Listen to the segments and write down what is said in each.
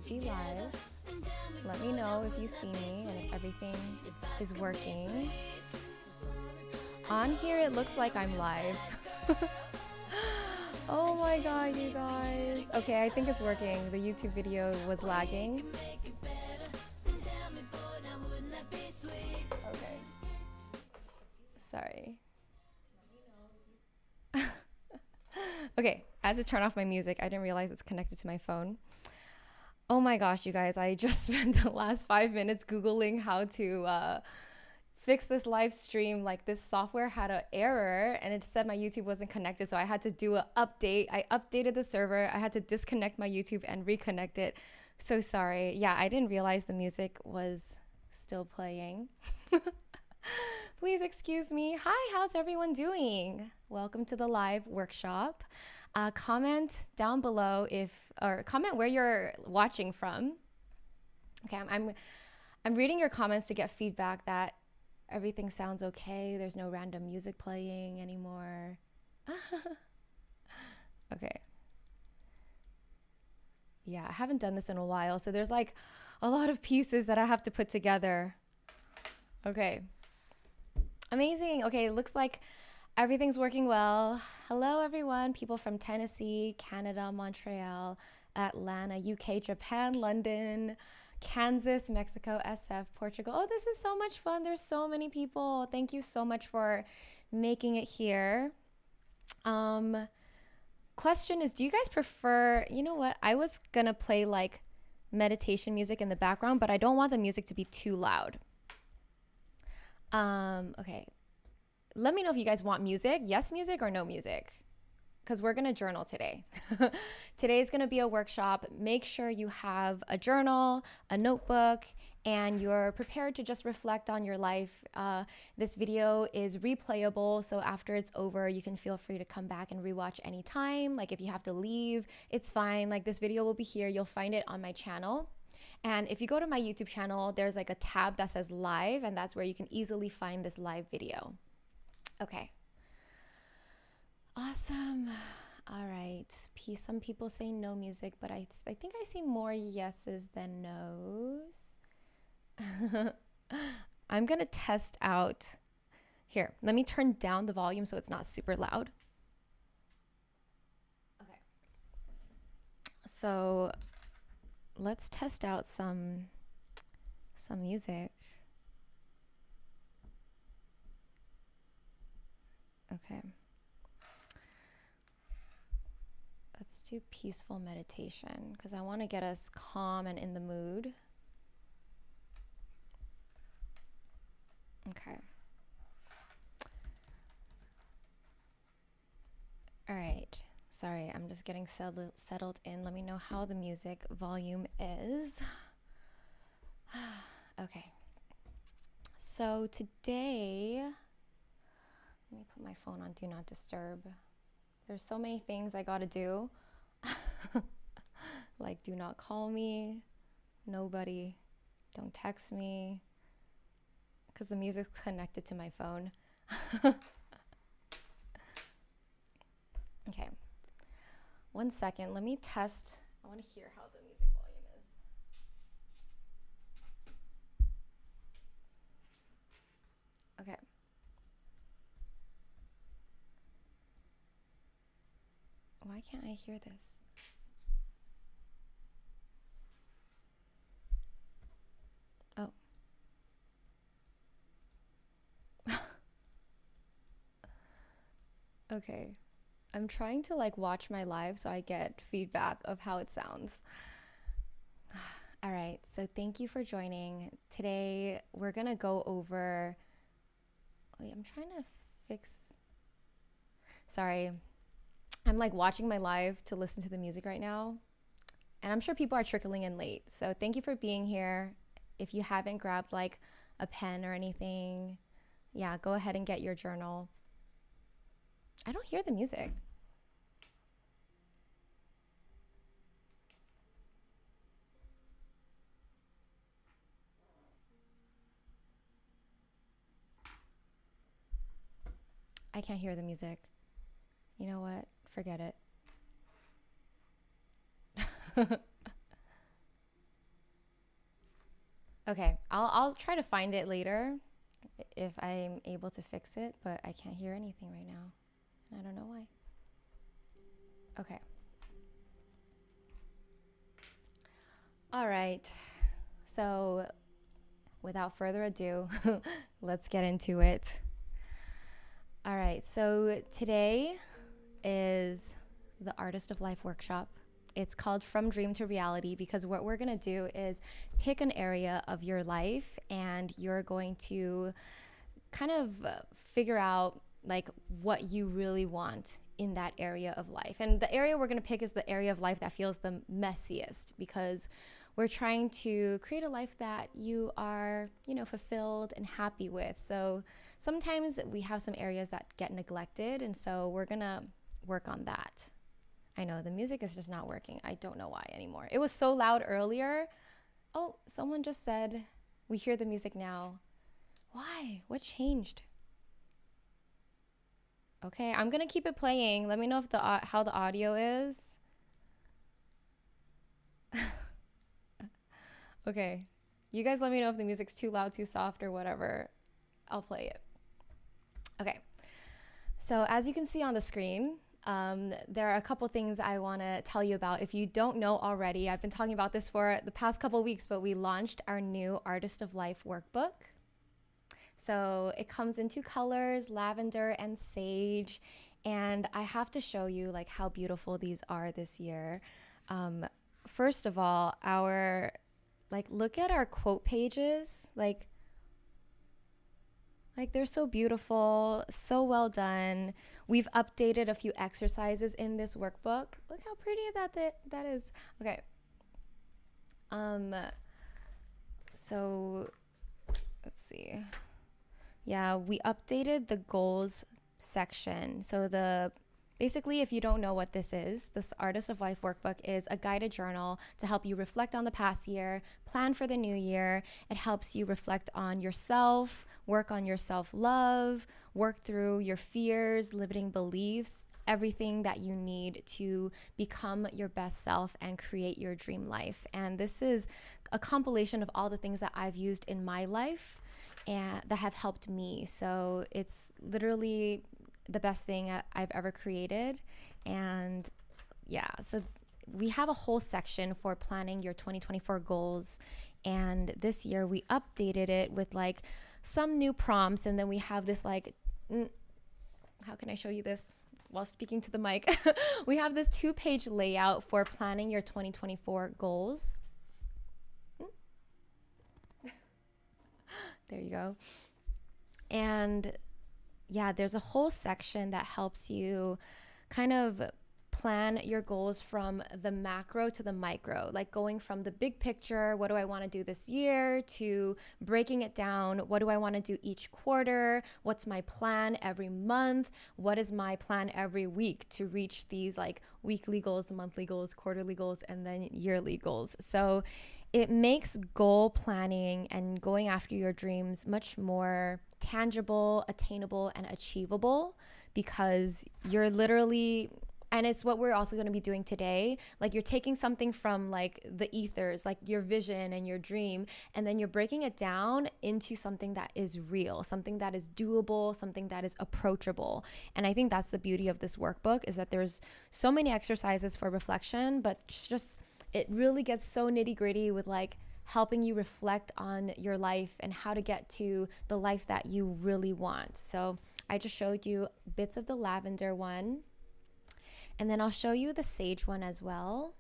should be live. Let me know if you see me and if everything is working. On here, it looks like I'm live. Oh my god, you guys. Okay, I think it's working. The YouTube video was lagging. Okay. Sorry. Okay, I had to turn off my music. I didn't realize it's connected to my phone. Oh my gosh, you guys, I just spent the last 5 minutes Googling how to fix this live stream. Like, this software had an error and it said my YouTube wasn't connected. So I had to do an update. I updated the server. I had to disconnect my YouTube and reconnect it. So sorry. Yeah, I didn't realize the music was still playing. Please excuse me. Hi, how's everyone doing? Welcome to the live workshop. Comment down below or comment where you're watching from. Okay, I'm reading your comments to get feedback that everything sounds okay. There's no random music playing anymore. Okay. Yeah, I haven't done this in a while, so there's like a lot of pieces that I have to put together. Okay. Amazing. Okay, it looks like everything's working well. Hello, everyone. People from Tennessee, Canada, Montreal, Atlanta, UK, Japan, London, Kansas, Mexico, SF, Portugal. Oh, this is so much fun. There's so many people. Thank you so much for making it here. Question is, do you guys prefer, you know what? I was going to play like meditation music in the background, but I don't want the music to be too loud. Okay. Let me know if you guys want music. Yes music or no music, because we're going to journal today. Today is going to be a workshop. Make sure you have a journal, a notebook, and you're prepared to just reflect on your life. This video is replayable, so after it's over, you can feel free to come back and rewatch anytime. Like, if you have to leave, it's fine. Like, this video will be here. You'll find it on my channel. And if you go to my YouTube channel, there's like a tab that says live, and that's where you can easily find this live video. Okay. Awesome. All right. Some people say no music, but I think I see more yeses than nos. I'm going to test out. Here, let me turn down the volume so it's not super loud. Okay. So let's test out some music. Okay. Let's do peaceful meditation because I want to get us calm and in the mood. Okay. All right. Sorry, I'm just getting settled in. Let me know how the music volume is. Okay. So today, let me put my phone on Do Not Disturb. There's so many things I gotta do. Like, do not call me, nobody, don't text me, because the music's connected to my phone. Okay, 1 second, let me test. I want to hear how the music volume is. Okay. Why can't I hear this? Oh. Okay. I'm trying to like watch my live so I get feedback of how it sounds. All right. So thank you for joining. Today we're going to go over. Wait, I'm trying to fix. Sorry. I'm like watching my live to listen to the music right now. And I'm sure people are trickling in late. So thank you for being here. If you haven't grabbed like a pen or anything, yeah, go ahead and get your journal. I don't hear the music. I can't hear the music. You know what? Forget it. Okay, I'll try to find it later if I'm able to fix it, but I can't hear anything right now. And I don't know why. Okay. All right. So, without further ado, let's get into it. All right. So, today is the Artist of Life workshop. It's called From Dream to Reality because what we're going to do is pick an area of your life and you're going to kind of figure out like what you really want in that area of life. And the area we're going to pick is the area of life that feels the messiest because we're trying to create a life that you are, fulfilled and happy with. So sometimes we have some areas that get neglected, and so we're going to work on that. I know the music is just not working. I don't know why anymore. It was so loud earlier. Oh, someone just said we hear the music now. Why? What changed? Okay, I'm gonna keep it playing. Let me know if how the audio is. Okay, you guys let me know if the music's too loud, too soft, or whatever. I'll play it. Okay, so as you can see on the screen, there are a couple things I want to tell you about. If you don't know already, I've been talking about this for the past couple weeks, but we launched our new Artist of Life Workbook. So it comes in two colors, lavender and sage. And I have to show you like how beautiful these are this year. First of all, look at our quote pages. Like they're so beautiful, so well done. We've updated a few exercises in this workbook. Look how pretty that is. Okay. So let's see. Yeah, we updated the goals section. So basically, if you don't know what this Artist of Life Workbook is a guided journal to help you reflect on the past year, plan for the new year. It helps you reflect on yourself, work on your self-love, work through your fears, limiting beliefs, everything that you need to become your best self and create your dream life. And this is a compilation of all the things that I've used in my life and that have helped me. So it's literally the best thing I've ever created. And yeah, so we have a whole section for planning your 2024 goals. And this year we updated it with like some new prompts. And then we have this how can I show you this while speaking to the mic? We have this 2-page layout for planning your 2024 goals. There you go. And yeah, there's a whole section that helps you kind of plan your goals from the macro to the micro, like going from the big picture, what do I want to do this year, to breaking it down, what do I want to do each quarter, what's my plan every month, what is my plan every week to reach these like weekly goals, monthly goals, quarterly goals, and then yearly goals. So it makes goal planning and going after your dreams much more tangible, attainable, and achievable because you're literally, and it's what we're also going to be doing today. Like you're taking something from like the ethers, like your vision and your dream, and then you're breaking it down into something that is real, something that is doable, something that is approachable. And I think that's the beauty of this workbook is that there's so many exercises for reflection, but it really gets so nitty gritty with like helping you reflect on your life and how to get to the life that you really want. So I just showed you bits of the lavender one, and then I'll show you the sage one as well.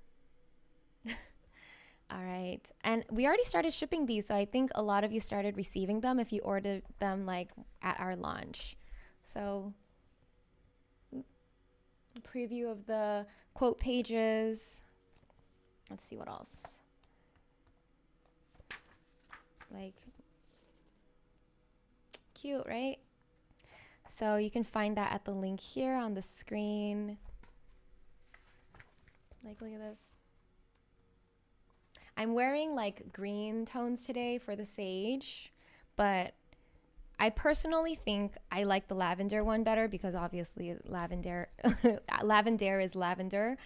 All right. And we already started shipping these, so I think a lot of you started receiving them if you ordered them like at our launch. So a preview of the quote pages. Let's see what else. Like, cute, right? So you can find that at the link here on the screen. Like, look at this. I'm wearing like green tones today for the sage, but I personally think I like the lavender one better because obviously lavender is lavender,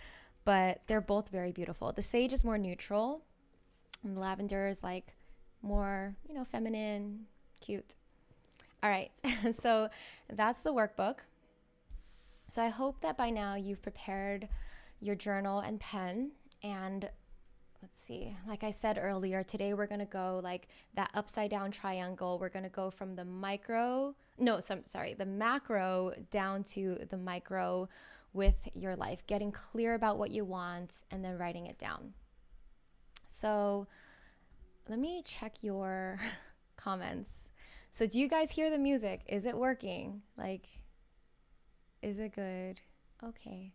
but they're both very beautiful. The sage is more neutral and the lavender is like more, feminine, cute. All right, so that's the workbook. So I hope that by now you've prepared your journal and pen. And let's see, like I said earlier, today we're going to go like that upside down triangle. We're going to go from the the macro down to the micro with your life, getting clear about what you want and then writing it down. So let me check your comments. So do you guys hear the music? Is it working? Like, is it good? Okay.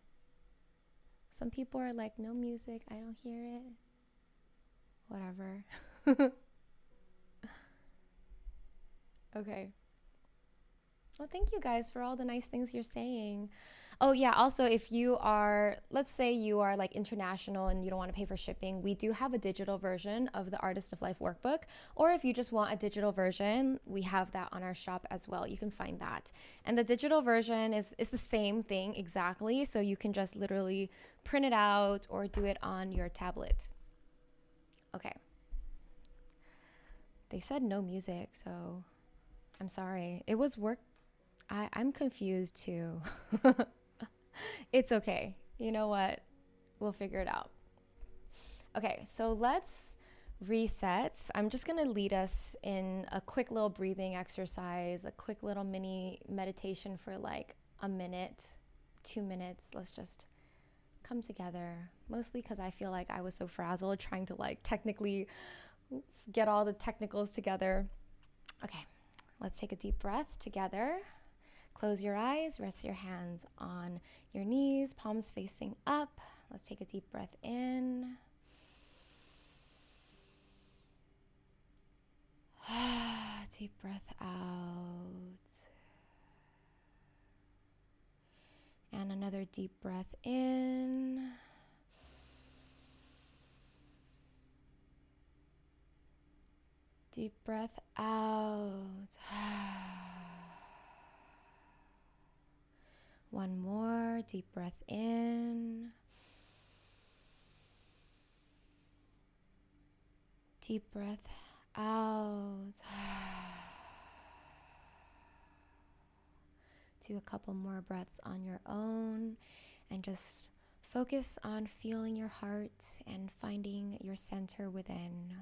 Some people are like, no music, I don't hear it. Whatever. Okay. Well, thank you guys for all the nice things you're saying. Oh, yeah. Also, if you are, let's say you are like international and you don't want to pay for shipping, we do have a digital version of the Artist of Life Workbook. Or if you just want a digital version, we have that on our shop as well. You can find that. And the digital version is the same thing exactly. So you can just literally print it out or do it on your tablet. Okay. They said no music, so I'm sorry. It was work. I'm confused too. It's okay. You know what? We'll figure it out. Okay, so let's reset. I'm just going to lead us in a quick little breathing exercise, a quick little mini meditation for like a minute, 2 minutes. Let's just come together. Mostly because I feel like I was so frazzled trying to like technically get all the technicals together. Okay, let's take a deep breath together. Close your eyes, rest your hands on your knees, palms facing up. Let's take a deep breath in. Deep breath out. And another deep breath in. Deep breath out. One more deep breath in. Deep breath out. Do a couple more breaths on your own and just focus on feeling your heart and finding your center within.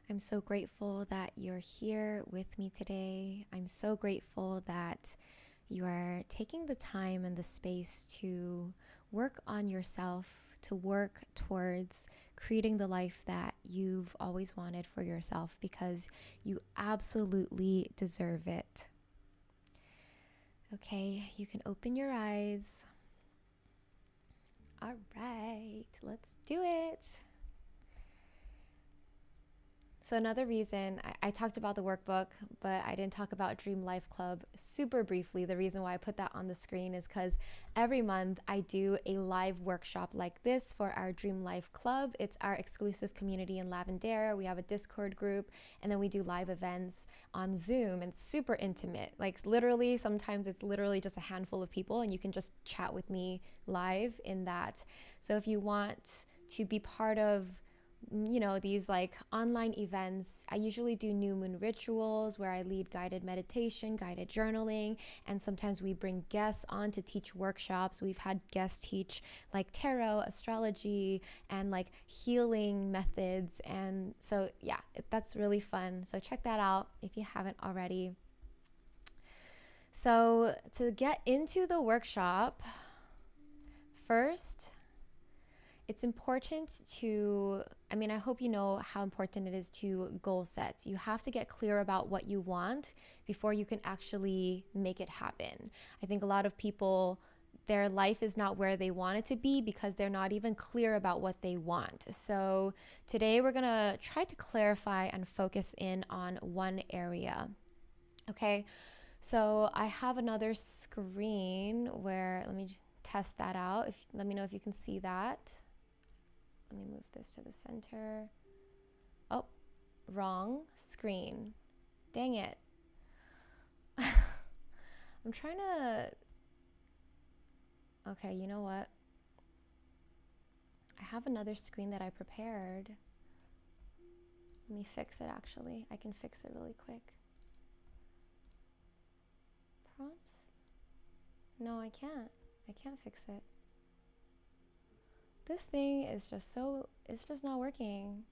I'm so grateful that you're here with me today. I'm so grateful that you are taking the time and the space to work on yourself, to work towards creating the life that you've always wanted for yourself, because you absolutely deserve it. Okay, you can open your eyes. All right, let's do it. So another reason, I talked about the workbook, but I didn't talk about Dream Life Club super briefly. The reason why I put that on the screen is because every month I do a live workshop like this for our Dream Life Club. It's our exclusive community in Lavendare. We have a Discord group, and then we do live events on Zoom, and super intimate. Like literally, sometimes it's literally just a handful of people, and you can just chat with me live in that. So if you want to be part of these like online events, I usually do new moon rituals where I lead guided meditation, guided journaling, and sometimes we bring guests on to teach workshops. We've had guests teach like tarot, astrology, and like healing methods. And so yeah, that's really fun. So check that out if you haven't already. So to get into the workshop, first, it's important to, I hope you know how important it is to goal set. You have to get clear about what you want before you can actually make it happen. I think a lot of people their life is not where they want it to be because they're not even clear about what they want. So today we're going to try to clarify and focus in on one area. Okay, so I have another screen where, let me just test that out. Let me know if you can see that. Let me move this to the center. Oh, wrong screen. Dang it. I'm trying to... Okay, you know what? I have another screen that I prepared. Let me fix it actually. I can fix it really quick. Prompts? No, I can't. I can't fix it. This thing is just so... It's just not working.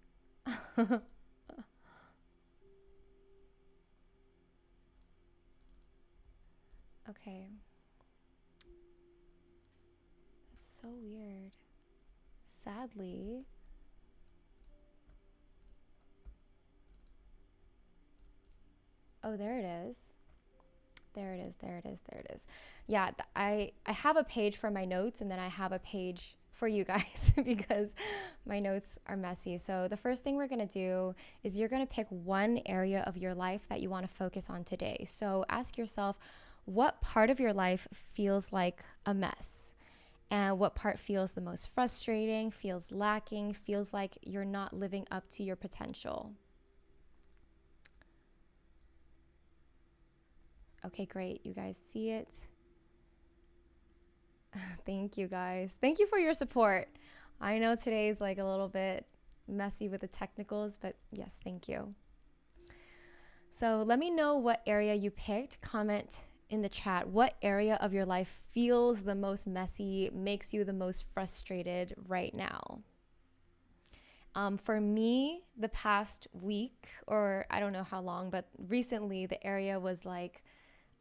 Okay. That's so weird. Sadly. Oh, there it is. There it is, there it is, there it is. Yeah, I have a page for my notes, and then I have a page for you guys because my notes are messy. So the first thing we're gonna do is you're gonna pick one area of your life that you wanna focus on today. So ask yourself, what part of your life feels like a mess? And what part feels the most frustrating, feels lacking, feels like you're not living up to your potential? Okay, great. You guys see it? Thank you guys. Thank you for your support. I know today's like a little bit messy with the technicals, but yes, thank you. So let me know what area you picked. Comment in the chat what area of your life feels the most messy, makes you the most frustrated right now. For me, the past week, or I don't know how long, but recently the area was like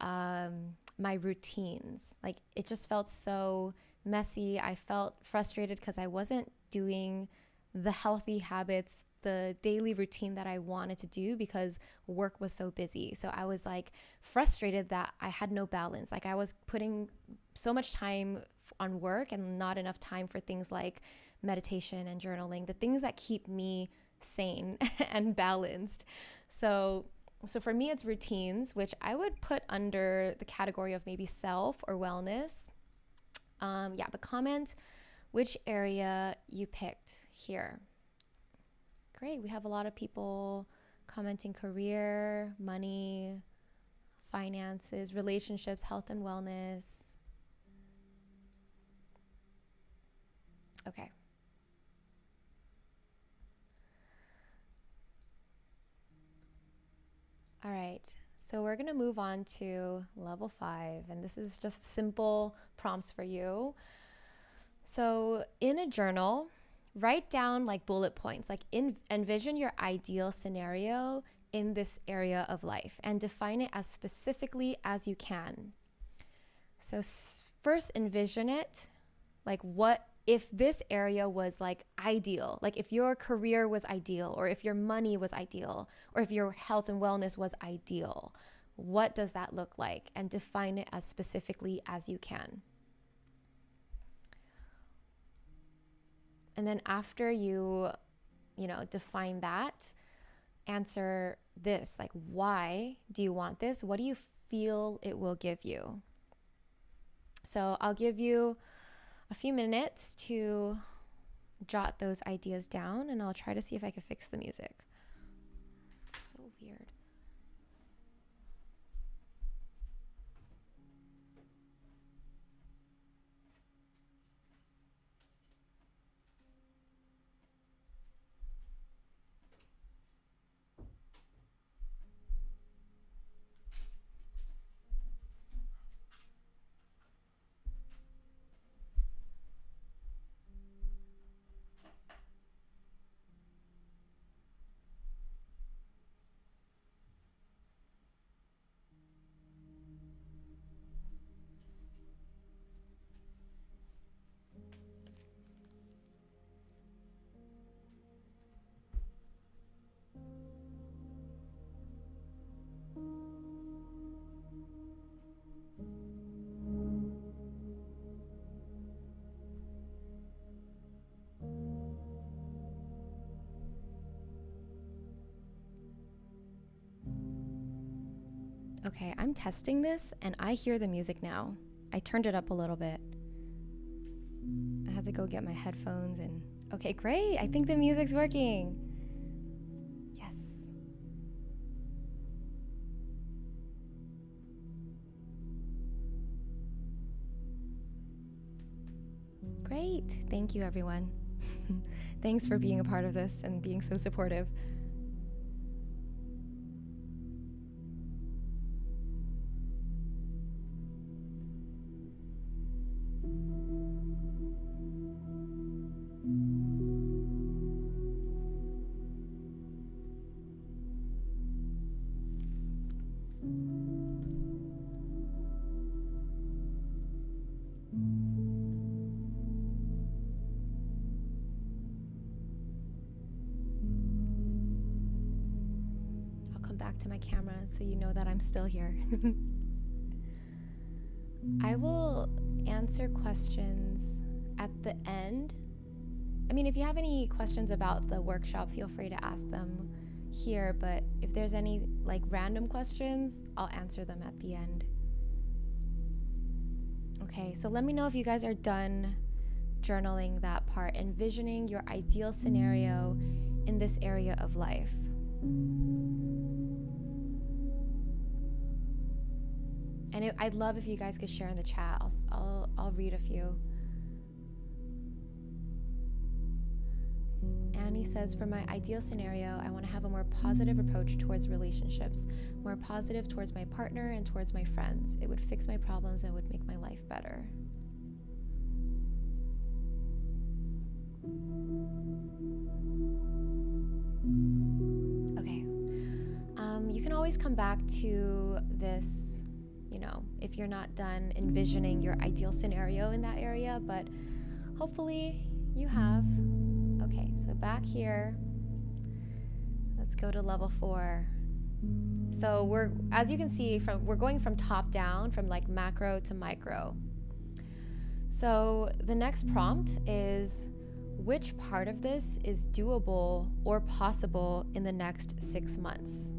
my routines. Like it just felt so messy. I felt frustrated because I wasn't doing the healthy habits, the daily routine that I wanted to do because work was so busy. So I was like frustrated that I had no balance. Like I was putting so much time on work and not enough time for things like meditation and journaling, the things that keep me sane and balanced. So for me, it's routines, which I would put under the category of maybe self or wellness. But comment which area you picked here. Great. We have a lot of people commenting career, money, finances, relationships, health and wellness. Okay. All right. So we're going to move on to level 5, and this is just simple prompts for you. So in a journal, write down like bullet points, like envision your ideal scenario in this area of life and define it as specifically as you can. So first envision it, like what if this area was like ideal, like if your career was ideal, or if your money was ideal, or if your health and wellness was ideal, what does that look like? And define it as specifically as you can. And then after you define that, answer this, like, why do you want this? What do you feel it will give you? So I'll give you a few minutes to jot those ideas down, and I'll try to see if I can fix the music. It's so weird. Okay, I'm testing this and I hear the music now. I turned it up a little bit. I had to go get my headphones and... Okay, great. I think the music's working. Yes. Great. Thank you, everyone. Thanks for being a part of this and being so supportive. Back to my camera so you know that I'm still here. I will answer questions at the end. I mean, if you have any questions about the workshop, feel free to ask them here, but if there's any like random questions, I'll answer them at the end. Okay, so let me know if you guys are done journaling that part, envisioning your ideal scenario in this area of life. And I'd love if you guys could share in the chat. I'll read a few. Annie says, for my ideal scenario, I want to have a more positive approach towards relationships, more positive towards my partner and towards my friends. It would fix my problems and would make my life better. Okay. You can always come back to this, if you're not done envisioning your ideal scenario in that area, but hopefully you have. Okay, so back here, let's go to level 4. So as you can see, we're going from top down, from like macro to micro. So the next prompt is, which part of this is doable or possible in the next 6 months?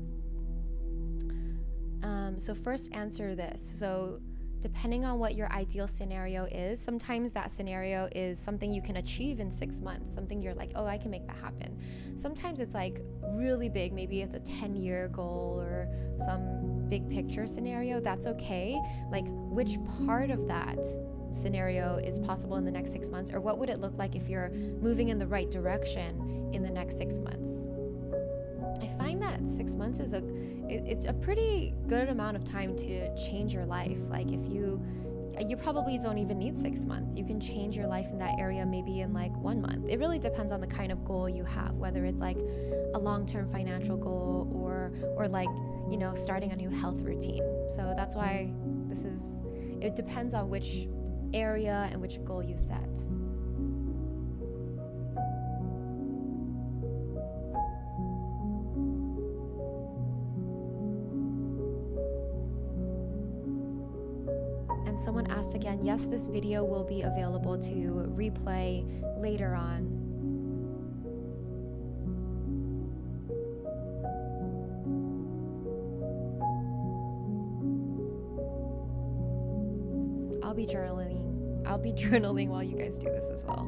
So first answer this. So depending on what your ideal scenario is, sometimes that scenario is something you can achieve in 6 months, something you're like, oh, I can make that happen. Sometimes it's like really big, maybe it's a 10-year goal or some big picture scenario. That's okay. Like, which part of that scenario is possible in the next 6 months, or what would it look like if you're moving in the right direction in the next 6 months? I find that 6 months is it's a pretty good amount of time to change your life. Like, if you probably don't even need 6 months. You can change your life in that area maybe in like 1 month. It really depends on the kind of goal you have, whether it's like a long-term financial goal or like, starting a new health routine. So that's why it depends on which area and which goal you set. And someone asked again, yes, this video will be available to replay later on. I'll be journaling while you guys do this as well.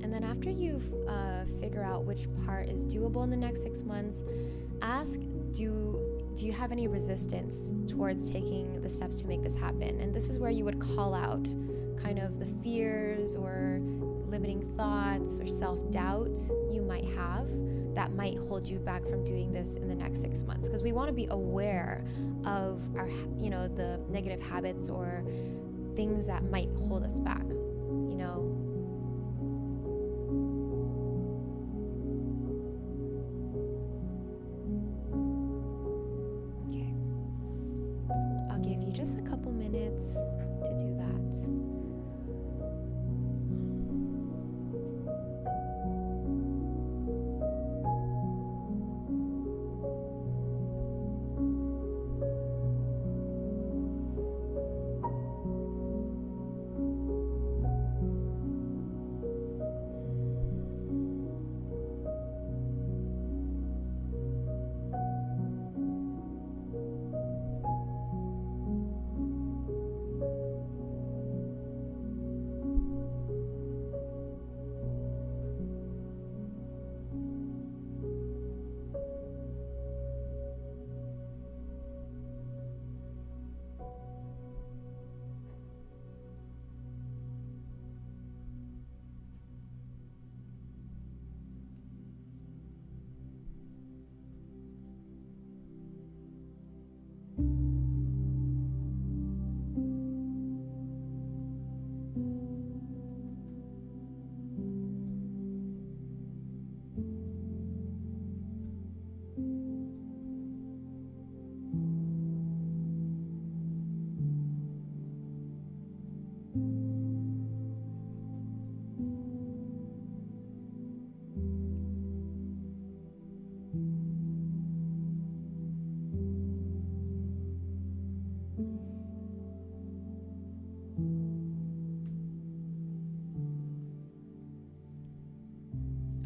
And then after you figure out which part is doable in the next 6 months, ask, do you have any resistance towards taking the steps to make this happen? And this is where you would call out kind of the fears or limiting thoughts or self-doubt you might have that might hold you back from doing this in the next 6 months. Because we want to be aware of our, the negative habits or things that might hold us back, Okay. I'll give you just a couple minutes to do that.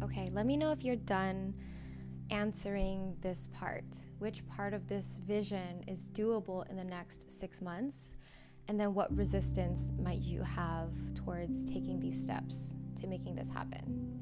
Okay, let me know if you're done answering this part. Which part of this vision is doable in the next 6 months? And then what resistance might you have towards taking these steps to making this happen?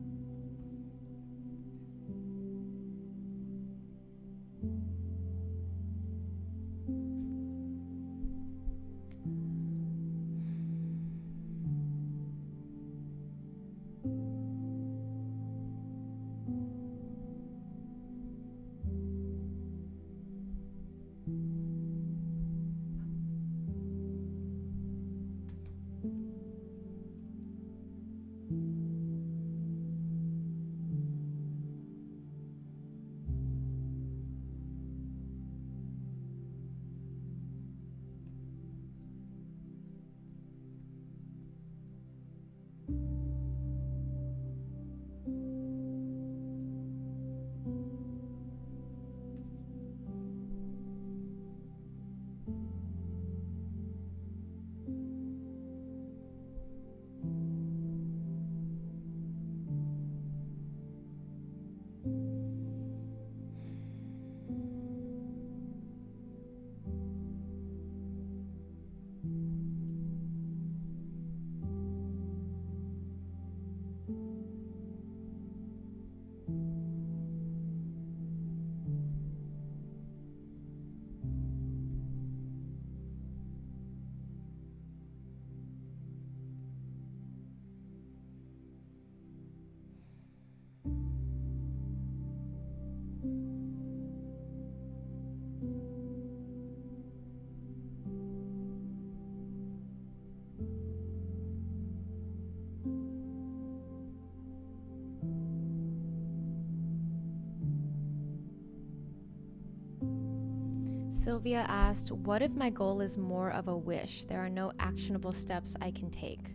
Sylvia asked, what if my goal is more of a wish? There are no actionable steps I can take.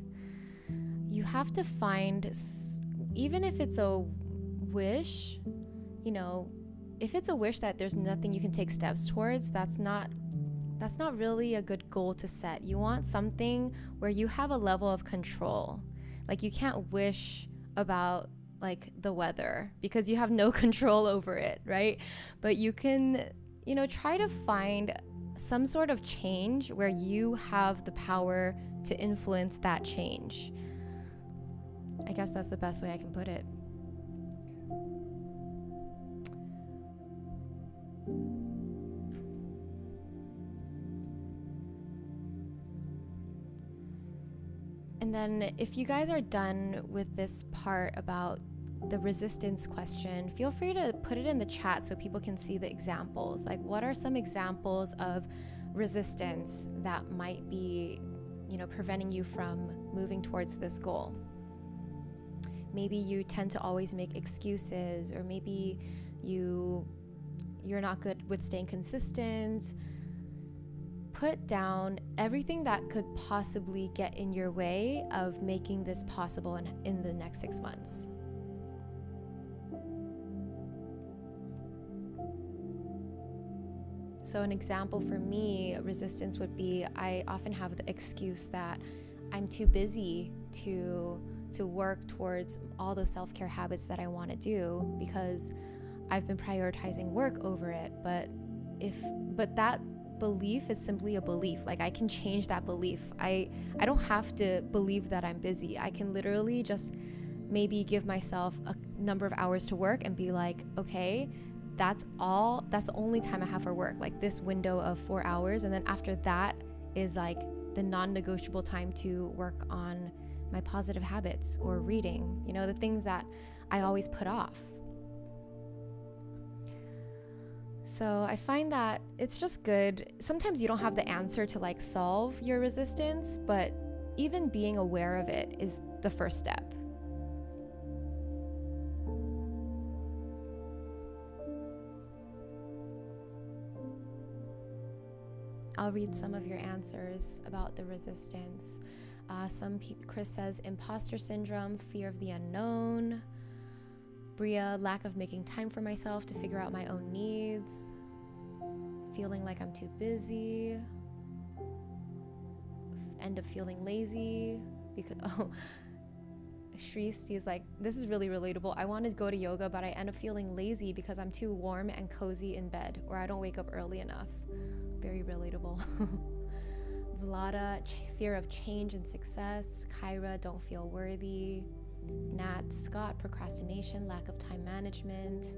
You have to find, even if it's a wish, if it's a wish that there's nothing you can take steps towards, that's not really a good goal to set. You want something where you have a level of control. Like, you can't wish about like the weather because you have no control over it, right? But you can try to find some sort of change where you have the power to influence that change. I guess that's the best way I can put it. And then if you guys are done with this part about the resistance question, feel free to put it in the chat so people can see the examples. Like, what are some examples of resistance that might be, preventing you from moving towards this goal? Maybe you tend to always make excuses, or maybe you're not good with staying consistent. Put down everything that could possibly get in your way of making this possible in the next 6 months. So an example for me, resistance would be, I often have the excuse that I'm too busy to work towards all those self-care habits that I want to do because I've been prioritizing work over it. But that belief is simply a belief. Like, I can change that belief. I don't have to believe that I'm busy. I can literally just maybe give myself a number of hours to work and be like, okay, that's the only time I have for work, like this window of 4 hours. And then after that is like the non-negotiable time to work on my positive habits or reading, the things that I always put off. So I find that it's just good. Sometimes you don't have the answer to like solve your resistance, but even being aware of it is the first step. I'll read some of your answers about the resistance. Chris says imposter syndrome, fear of the unknown. Bria, lack of making time for myself to figure out my own needs. Feeling like I'm too busy. End up feeling lazy because Shristi is like, this is really relatable. I want to go to yoga, but I end up feeling lazy because I'm too warm and cozy in bed, or I don't wake up early enough. Very relatable. Vlada, fear of change and success. Kyra, don't feel worthy. Nat Scott, procrastination, lack of time management.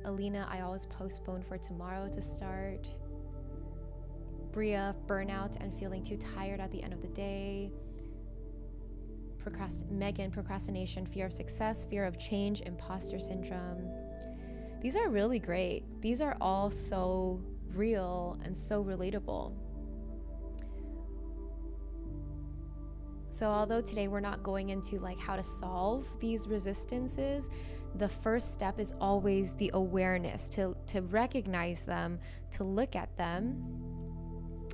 Alina, I always postpone for tomorrow to start. Bria, burnout and feeling too tired at the end of the day. Megan, procrastination, fear of success, fear of change, imposter syndrome. These are really great. These are all so real and so relatable. So although today we're not going into like how to solve these resistances, the first step is always the awareness, to recognize them, to look at them.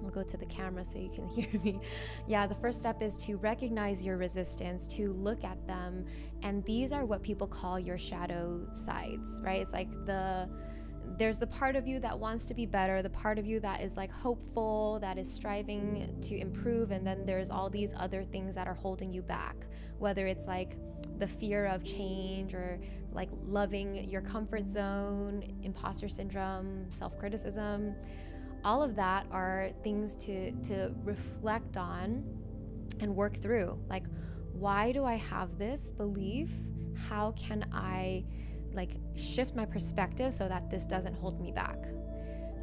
I'll go to the camera so you can hear me. Yeah, the first step is to recognize your resistance, to look at them. And these are what people call your shadow sides, right? It's like there's the part of you that wants to be better, the part of you that is like hopeful, that is striving to improve, and then there's all these other things that are holding you back, whether it's like the fear of change or like loving your comfort zone, imposter syndrome, self-criticism. All of that are things to reflect on and work through. Like, why do I have this belief? How can I like shift my perspective so that this doesn't hold me back?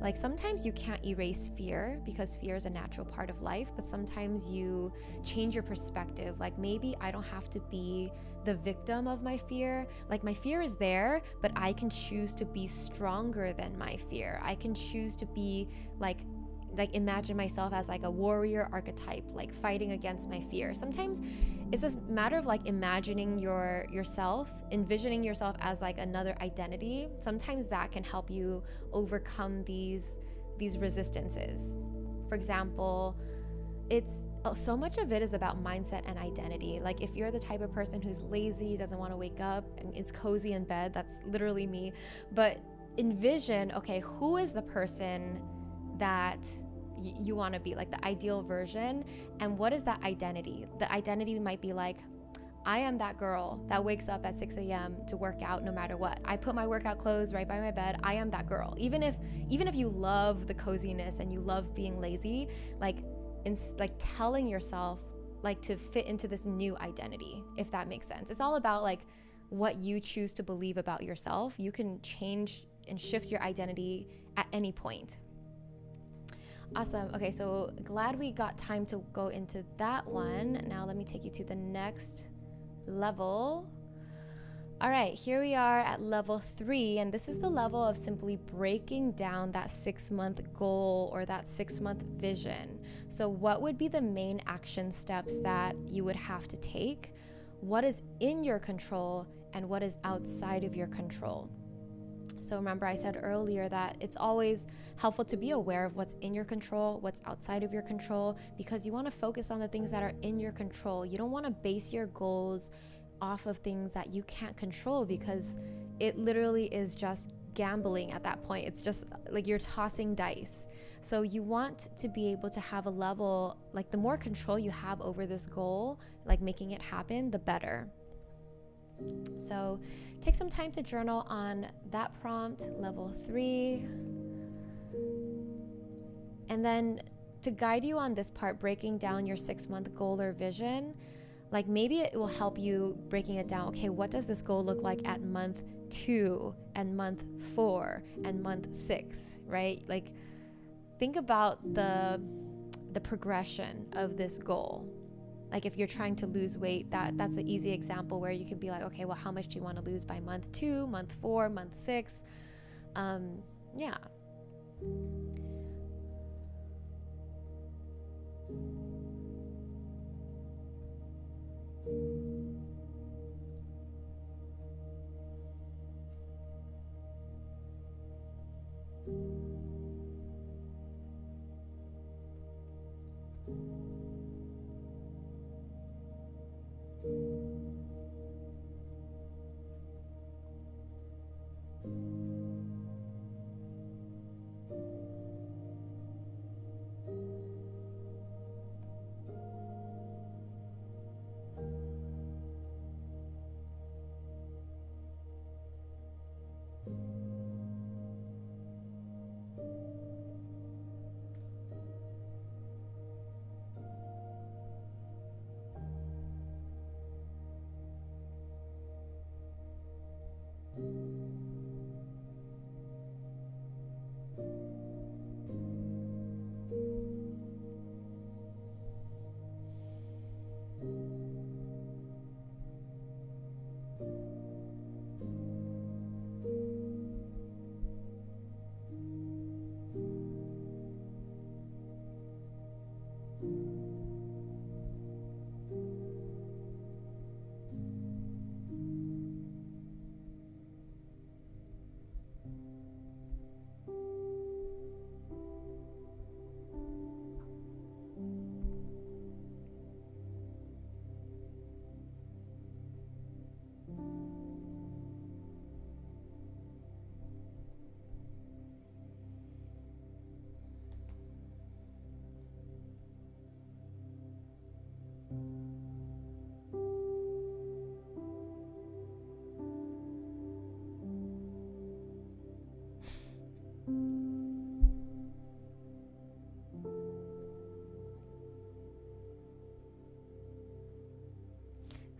Like sometimes you can't erase fear because fear is a natural part of life, but sometimes you change your perspective. Like maybe I don't have to be the victim of my fear. Like my fear is there, but I can choose to be stronger than my fear. I can choose to be like imagine myself as like a warrior archetype, like fighting against my fear. Sometimes it's a matter of like imagining yourself, envisioning yourself as like another identity. Sometimes that can help you overcome these resistances. For example, it's so much of it is about mindset and identity. Like if you're the type of person who's lazy, doesn't want to wake up, and is cozy in bed, that's literally me. But envision, okay, who is the person that you want to be, like the ideal version, and what is that identity? The identity might be like, I am that girl that wakes up at 6 a.m. to work out no matter what. I put my workout clothes right by my bed. I am that girl. Even if you love the coziness and you love being lazy, like telling yourself like to fit into this new identity, if that makes sense. It's all about like what you choose to believe about yourself. You can change and shift your identity at any point. Awesome. Okay, so glad we got time to go into that one. Now let me take you to the next level. All right, here we are at level 3, and this is the level of simply breaking down that 6-month goal or that 6-month vision. So what would be the main action steps that you would have to take? What is in your control and what is outside of your control? So remember, I said earlier that it's always helpful to be aware of what's in your control, what's outside of your control, because you want to focus on the things that are in your control. You don't want to base your goals off of things that you can't control, because it literally is just gambling at that point. It's just like you're tossing dice. So you want to be able to have a level, like the more control you have over this goal, like making it happen, the better. So take some time to journal on that prompt, level 3. And then to guide you on this part, breaking down your 6-month goal or vision, like maybe it will help you breaking it down. Okay, what does this goal look like at month 2 and month 4 and month 6, right? Like think about the progression of this goal. Like if you're trying to lose weight, that's an easy example where you can be like, okay, well, how much do you want to lose by month 2, month 4, month 6? Yeah.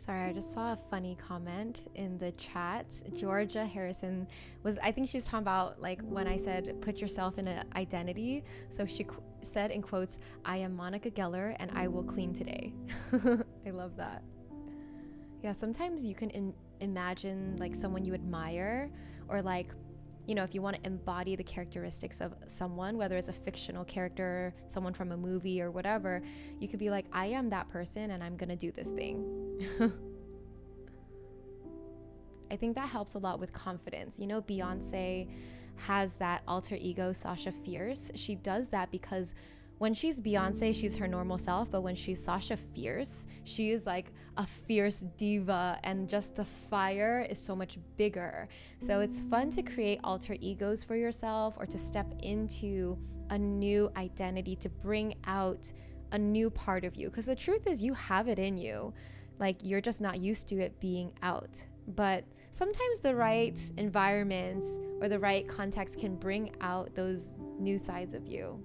Sorry, I just saw a funny comment in the chat. Georgia Harrison I think she's talking about like when I said put yourself in an identity. So she said in quotes, I am Monica Geller and I will clean today. I love that. Yeah, sometimes you can imagine like someone you admire, or like, you know, if you want to embody the characteristics of someone, whether it's a fictional character, someone from a movie or whatever, you could be like, I am that person and I'm gonna do this thing. I think that helps a lot with confidence. You know, Beyonce has that alter ego, Sasha Fierce. She does that because when she's Beyonce, she's her normal self, but when she's Sasha Fierce, she is like a fierce diva, and just the fire is so much bigger. So it's fun to create alter egos for yourself, or to step into a new identity, to bring out a new part of you. Because the truth is, you have it in you. Like, you're just not used to it being out. But sometimes the right environments or the right context can bring out those new sides of you.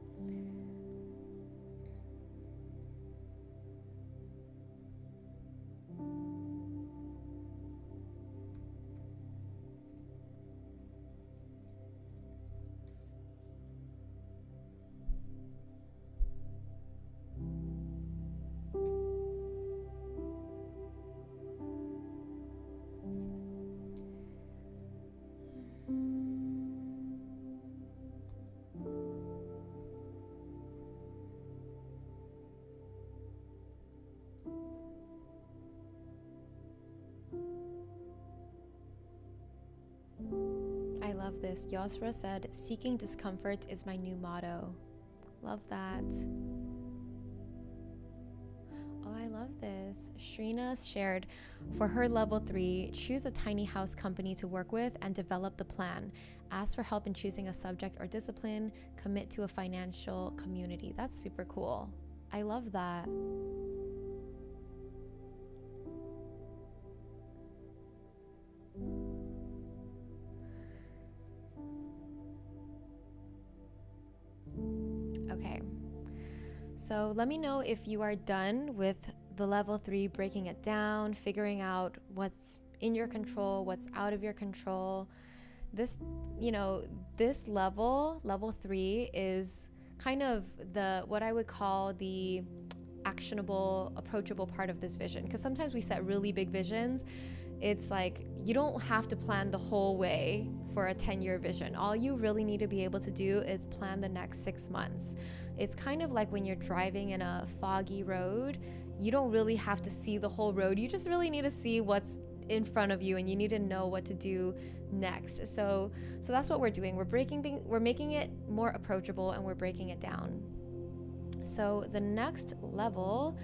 I love this. Yosra said, seeking discomfort is my new motto. Love that. Oh, I love this. Shrina shared, for her level 3, choose a tiny house company to work with and develop the plan. Ask for help in choosing a subject or discipline. Commit to a financial community. That's super cool. I love that. Okay, so let me know if you are done with the level 3, breaking it down, figuring out what's in your control, what's out of your control. This, you know, this level 3 is kind of what I would call the actionable, approachable part of this vision. Because sometimes we set really big visions. It's like, you don't have to plan the whole way for a 10-year vision. All you really need to be able to do is plan the next 6 months. It's kind of like when you're driving in a foggy road, you don't really have to see the whole road. You just really need to see what's in front of you, and you need to know what to do next. So that's what we're doing. We're making it more approachable, and we're breaking it down. So the next level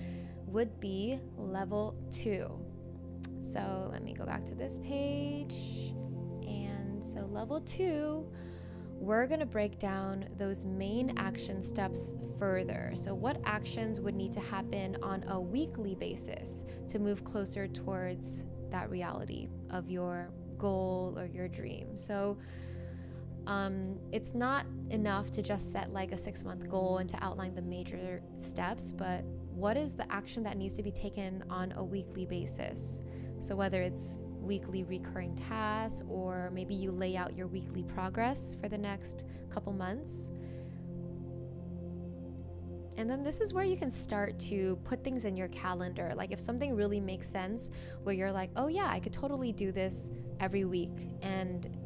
would be level 2. So let me go back to this page. And so level 2, we're going to break down those main action steps further. So what actions would need to happen on a weekly basis to move closer towards that reality of your goal or your your dream. So it's not enough to just set like a 6-month goal and to outline the major steps, but what is the action that needs to be taken on a weekly basis? So whether it's weekly recurring tasks, or maybe you lay out your weekly progress for the next couple months. And then this is where you can start to put things in your calendar. Like if something really makes sense where you're like, oh yeah, I could totally do this every week. And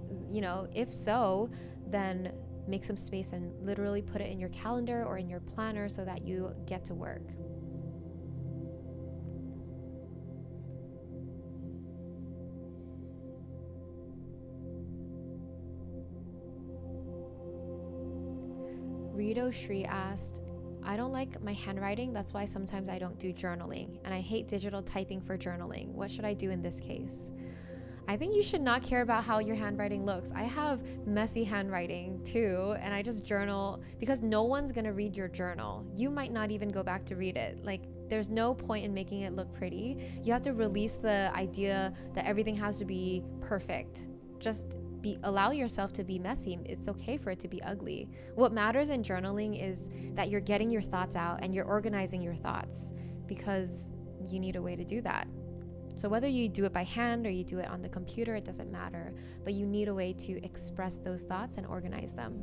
if so, then make some space and literally put it in your calendar or in your planner so that you get to work. Rito Shri asked, I don't like my handwriting, that's why sometimes I don't do journaling, and I hate digital typing for journaling. What should I do in this case? I think you should not care about how your handwriting looks. I have messy handwriting too, and I just journal because no one's gonna read your journal. You might not even go back to read it. Like, there's no point in making it look pretty. You have to release the idea that everything has to be perfect. Just allow yourself to be messy. It's okay for it to be ugly. What matters in journaling is that you're getting your thoughts out and you're organizing your thoughts, because you need a way to do that. So whether you do it by hand or you do it on the computer, it doesn't matter, but you need a way to express those thoughts and organize them.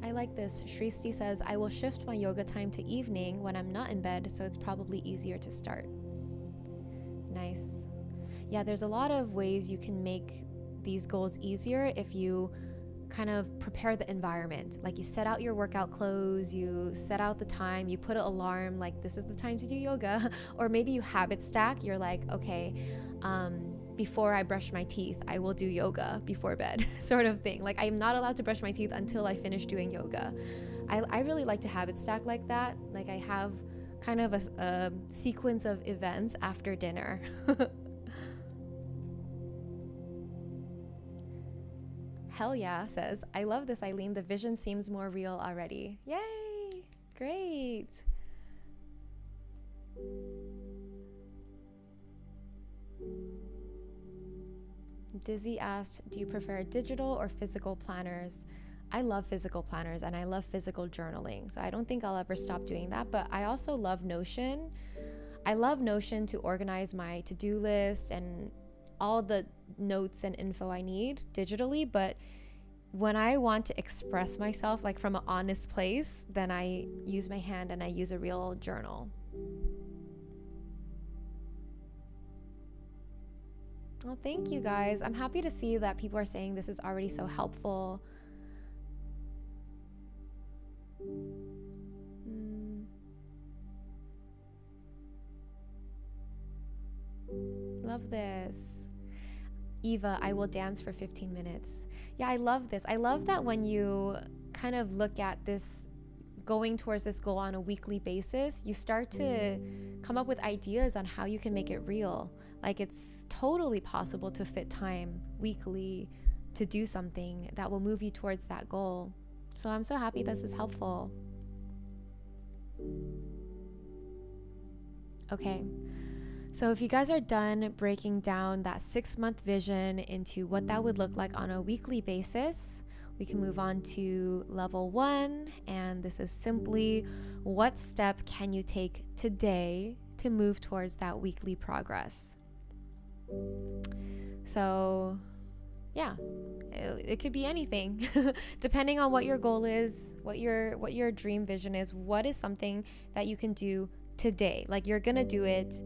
I like this. Shristi says, I will shift my yoga time to evening when I'm not in bed, so it's probably easier to start. Nice. Yeah, there's a lot of ways you can make these goals easier if you kind of prepare the environment. Like you set out your workout clothes, you set out the time, you put an alarm, like this is the time to do yoga. Or maybe you habit stack. You're like, okay, before I brush my teeth, I will do yoga before bed, sort of thing. Like I'm not allowed to brush my teeth until I finish doing yoga. I really like to habit stack like that. Like I have kind of a sequence of events after dinner. Hell yeah says, I love this, Aileen. The vision seems more real already. Yay! Great. Dizzy asked, do you prefer digital or physical planners? I love physical planners and I love physical journaling, so I don't think I'll ever stop doing that. But I also love Notion. I love Notion to organize my to-do list and all the notes and info I need digitally. But when I want to express myself like from an honest place, then I use my hand and I use a real journal. Well, thank you guys. I'm happy to see that people are saying this is already so helpful. Love this. Eva, I will dance for 15 minutes. Yeah, I love this. I love that when you kind of look at this, going towards this goal on a weekly basis, you start to come up with ideas on how you can make it real. Like it's totally possible to fit time weekly to do something that will move you towards that goal. So I'm so happy this is helpful. Okay. So if you guys are done breaking down that 6-month vision into what that would look like on a weekly basis, we can move on to level 1. And this is simply, what step can you take today to move towards that weekly progress? So yeah, it could be anything depending on what your goal is, what your dream vision is. What is something that you can do today? Like you're gonna do it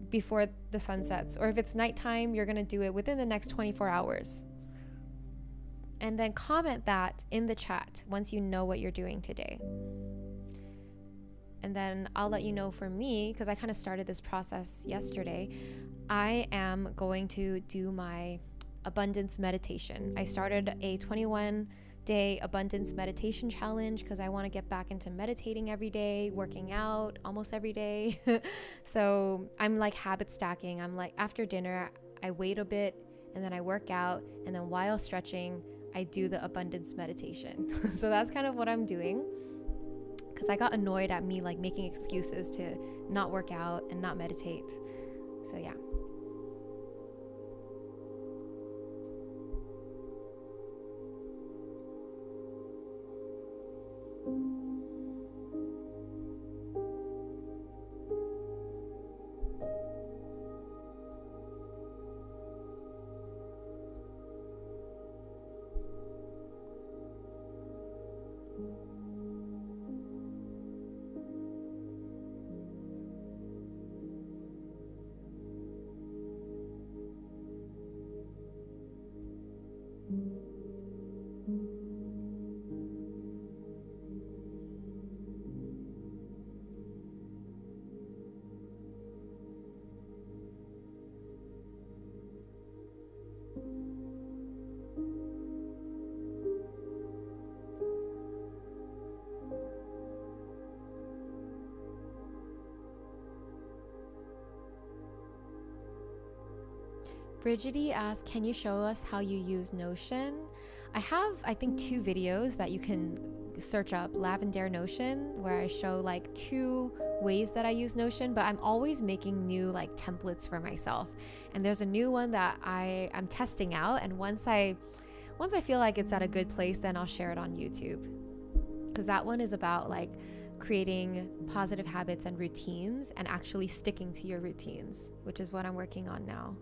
before the sun sets, or if it's nighttime, you're gonna do it within the next 24 hours. And then comment that in the chat once you know what you're doing today. And then I'll let you know for me, because I kind of started this process yesterday. I am going to do my abundance meditation. I started a 21-day abundance meditation challenge because I want to get back into meditating every day, working out almost every day. So I'm like habit stacking. I'm like, after dinner, I wait a bit and then I work out. And then while stretching, I do the abundance meditation. So that's kind of what I'm doing, because I got annoyed at me like making excuses to not work out and not meditate. So yeah. Brigidi asks, can you show us how you use Notion? I have, I think, 2 videos that you can search up. Lavender Notion, where I show like 2 ways that I use Notion, but I'm always making new like templates for myself. And there's a new one that I'm testing out, and once I feel like it's at a good place, then I'll share it on YouTube. Because that one is about like creating positive habits and routines and actually sticking to your routines, which is what I'm working on now.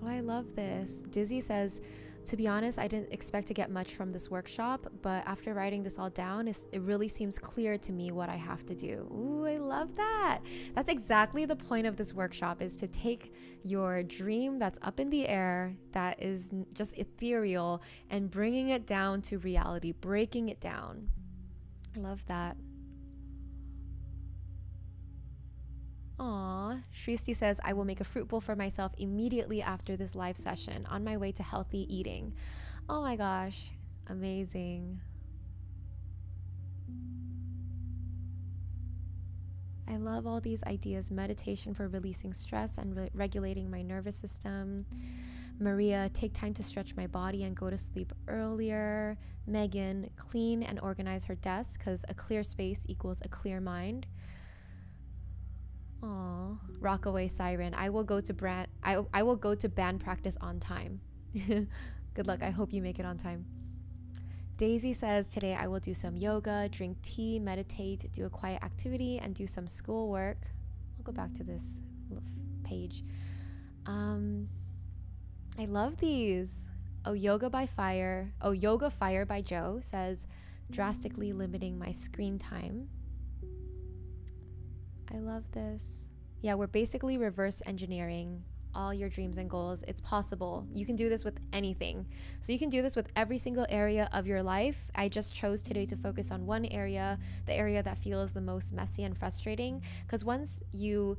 Oh, I love this. Dizzy says, to be honest, I didn't expect to get much from this workshop, but after writing this all down, it really seems clear to me what I have to do. Ooh, I love that. That's exactly the point of this workshop, is to take your dream that's up in the air, that is just ethereal, and bringing it down to reality, breaking it down. I love that. Aw, Shristi says, I will make a fruit bowl for myself immediately after this live session on my way to healthy eating. Oh my gosh, amazing. I love all these ideas. Meditation for releasing stress and regulating my nervous system. Maria, take time to stretch my body and go to sleep earlier. Megan, clean and organize her desk because a clear space equals a clear mind. Aw, Rockaway Siren. I will go to band practice on time. Good luck. I hope you make it on time. Daisy says, today I will do some yoga, drink tea, meditate, do a quiet activity, and do some schoolwork. I'll go back to this page. I love these. Oh, Yoga Fire by Joe says, drastically limiting my screen time. I love this. Yeah, we're basically reverse engineering all your dreams and goals. It's possible. You can do this with anything. So you can do this with every single area of your life. I just chose today to focus on one area, the area that feels the most messy and frustrating. Because once you,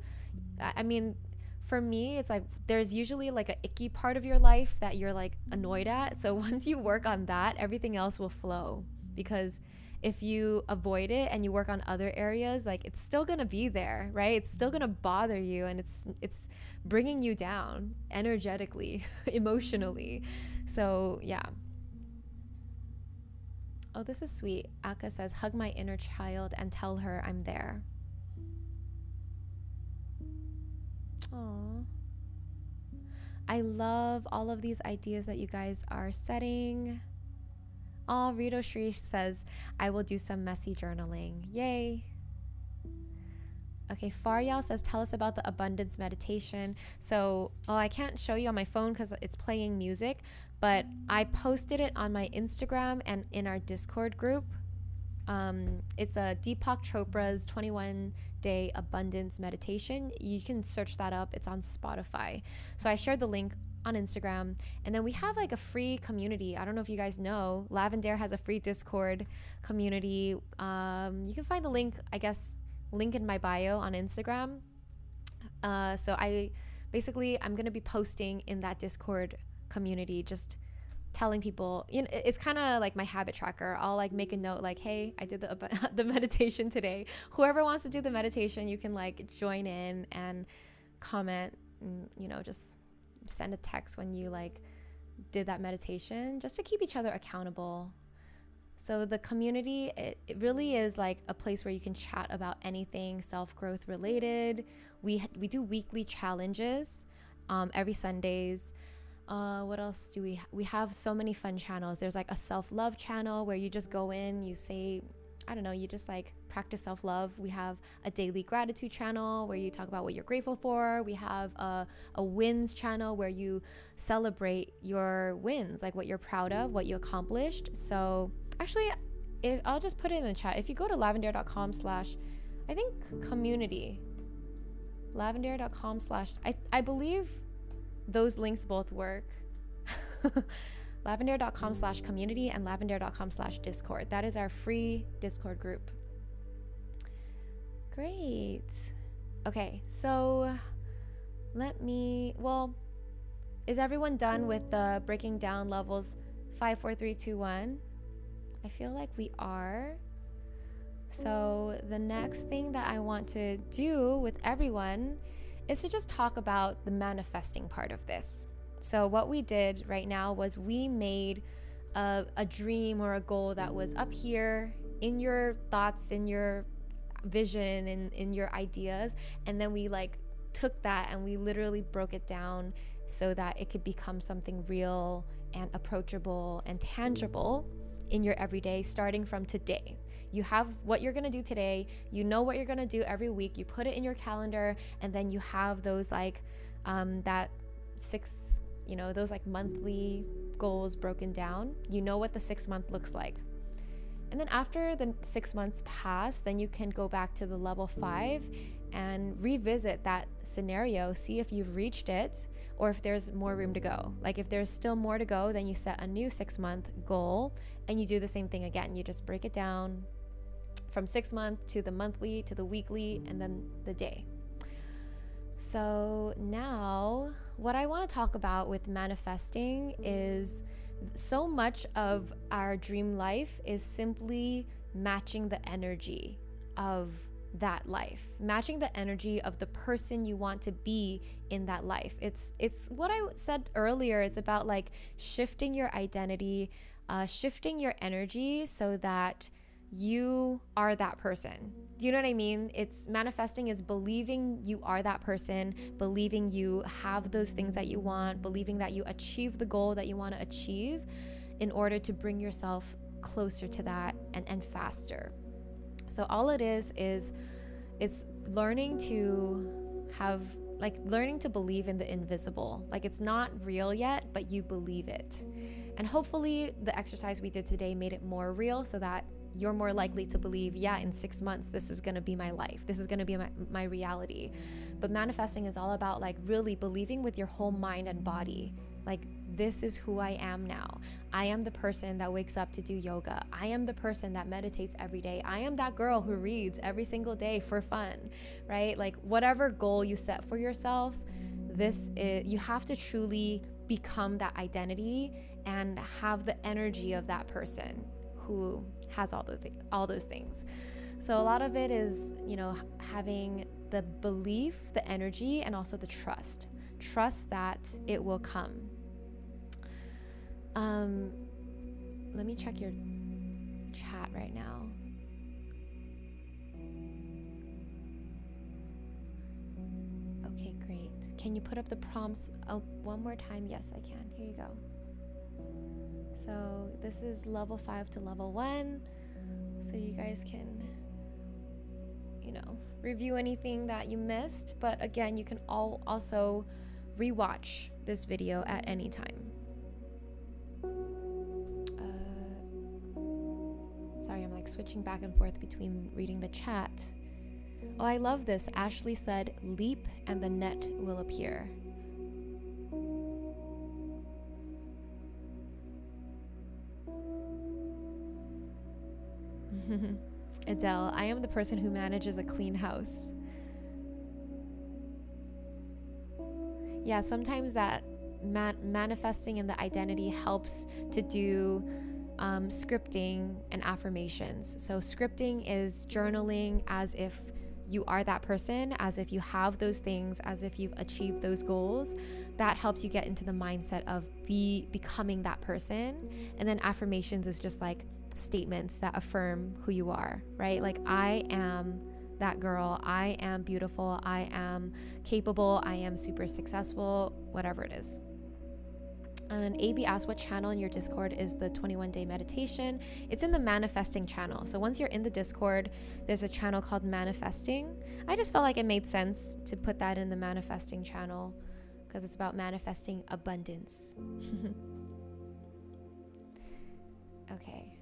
for me, it's like there's usually like an icky part of your life that you're like annoyed at. So once you work on that, everything else will flow. Because if you avoid it and you work on other areas, like it's still gonna be there, right? It's still gonna bother you, and it's bringing you down energetically, emotionally. So yeah. Oh, this is sweet. Aka says, hug my inner child and tell her I'm there. Aww. I love all of these ideas that you guys are setting. Oh, Rito Shri says, I will do some messy journaling. Yay. Okay, Faryal says, tell us about the abundance meditation. So, I can't show you on my phone because it's playing music, but I posted it on my Instagram and in our Discord group. It's a Deepak Chopra's 21-day abundance meditation. You can search that up. It's on Spotify. So I shared the link on Instagram, and then we have like a free community. I don't know if you guys know, Lavender has a free Discord community. You can find the link, I guess, link in my bio on Instagram. So I'm gonna be posting in that Discord community, just telling people, it's kind of like my habit tracker. I'll like make a note like, hey, I did the meditation today. Whoever wants to do the meditation, you can like join in and comment, and, just send a text when you like did that meditation just to keep each other accountable. So the community, it really is like a place where you can chat about anything self-growth related. We do weekly challenges every Sundays. What else do we have? So many fun channels. There's like a self-love channel where you just go in, you say, I don't know, you just like practice self-love. We have a daily gratitude channel where you talk about what you're grateful for. We have a wins channel where you celebrate your wins, like what you're proud of, what you accomplished. So actually, I'll just put it in the chat. If you go to lavendare.com/ I think community, lavendare.com/ I believe those links both work. lavendare.com/ community and lavendare.com/ discord. That is our free Discord group. Great. Okay, so is everyone done with the breaking down levels 5, 4, 3, 2, 1? I feel like we are. So the next thing that I want to do with everyone is to just talk about the manifesting part of this. So what we did right now was we made a dream or a goal that was up here in your thoughts, in your vision, in your ideas, and then we like took that and we literally broke it down so that it could become something real and approachable and tangible in your everyday, starting from today. You have what you're gonna do today, you know what you're gonna do every week, you put it in your calendar, and then you have those like that 6, those like monthly goals broken down. You know what the 6 month looks like. And then after the 6 months pass, then you can go back to the level 5 and revisit that scenario, see if you've reached it or if there's more room to go. Like if there's still more to go, then you set a new 6 month goal and you do the same thing again. You just break it down from 6 month to the monthly to the weekly and then the day. So now what I want to talk about with manifesting is so much of our dream life is simply matching the energy of that life, matching the energy of the person you want to be in that life. It's what I said earlier. It's about like shifting your identity, shifting your energy so that you are that person. Do you know what I mean? It's manifesting is believing you are that person, believing you have those things that you want, believing that you achieve the goal that you want to achieve in order to bring yourself closer to that and faster. So all it is it's learning to believe in the invisible. Like it's not real yet, but you believe it. And hopefully the exercise we did today made it more real so that you're more likely to believe, yeah, in 6 months, this is going to be my life. This is going to be my reality. But manifesting is all about like really believing with your whole mind and body. Like, this is who I am now. I am the person that wakes up to do yoga. I am the person that meditates every day. I am that girl who reads every single day for fun, right? Like whatever goal you set for yourself, you have to truly become that identity and have the energy of that person who has all those things. So a lot of it is, having the belief, the energy, and also the trust that it will come. Let me check your chat right now. Okay, great. Can you put up the prompts one more time? Yes, I can. Here you go. So this is level 5 to level 1. So you guys can, review anything that you missed. But again, you can also rewatch this video at any time. Sorry, I'm like switching back and forth between reading the chat. Oh, I love this. Ashley said, leap and the net will appear. Adele, I am the person who manages a clean house. Yeah, sometimes that manifesting in the identity helps to do scripting and affirmations. So scripting is journaling as if you are that person, as if you have those things, as if you've achieved those goals. That helps you get into the mindset of becoming that person. And then affirmations is just like statements that affirm who you are, right? Like, I am that girl, I am beautiful, I am capable, I am super successful, whatever it is. And AB asked, what channel in your Discord is the 21-day meditation? It's in the manifesting channel. So once you're in the Discord, there's a channel called manifesting. I just felt like it made sense to put that in the manifesting channel because it's about manifesting abundance. Okay.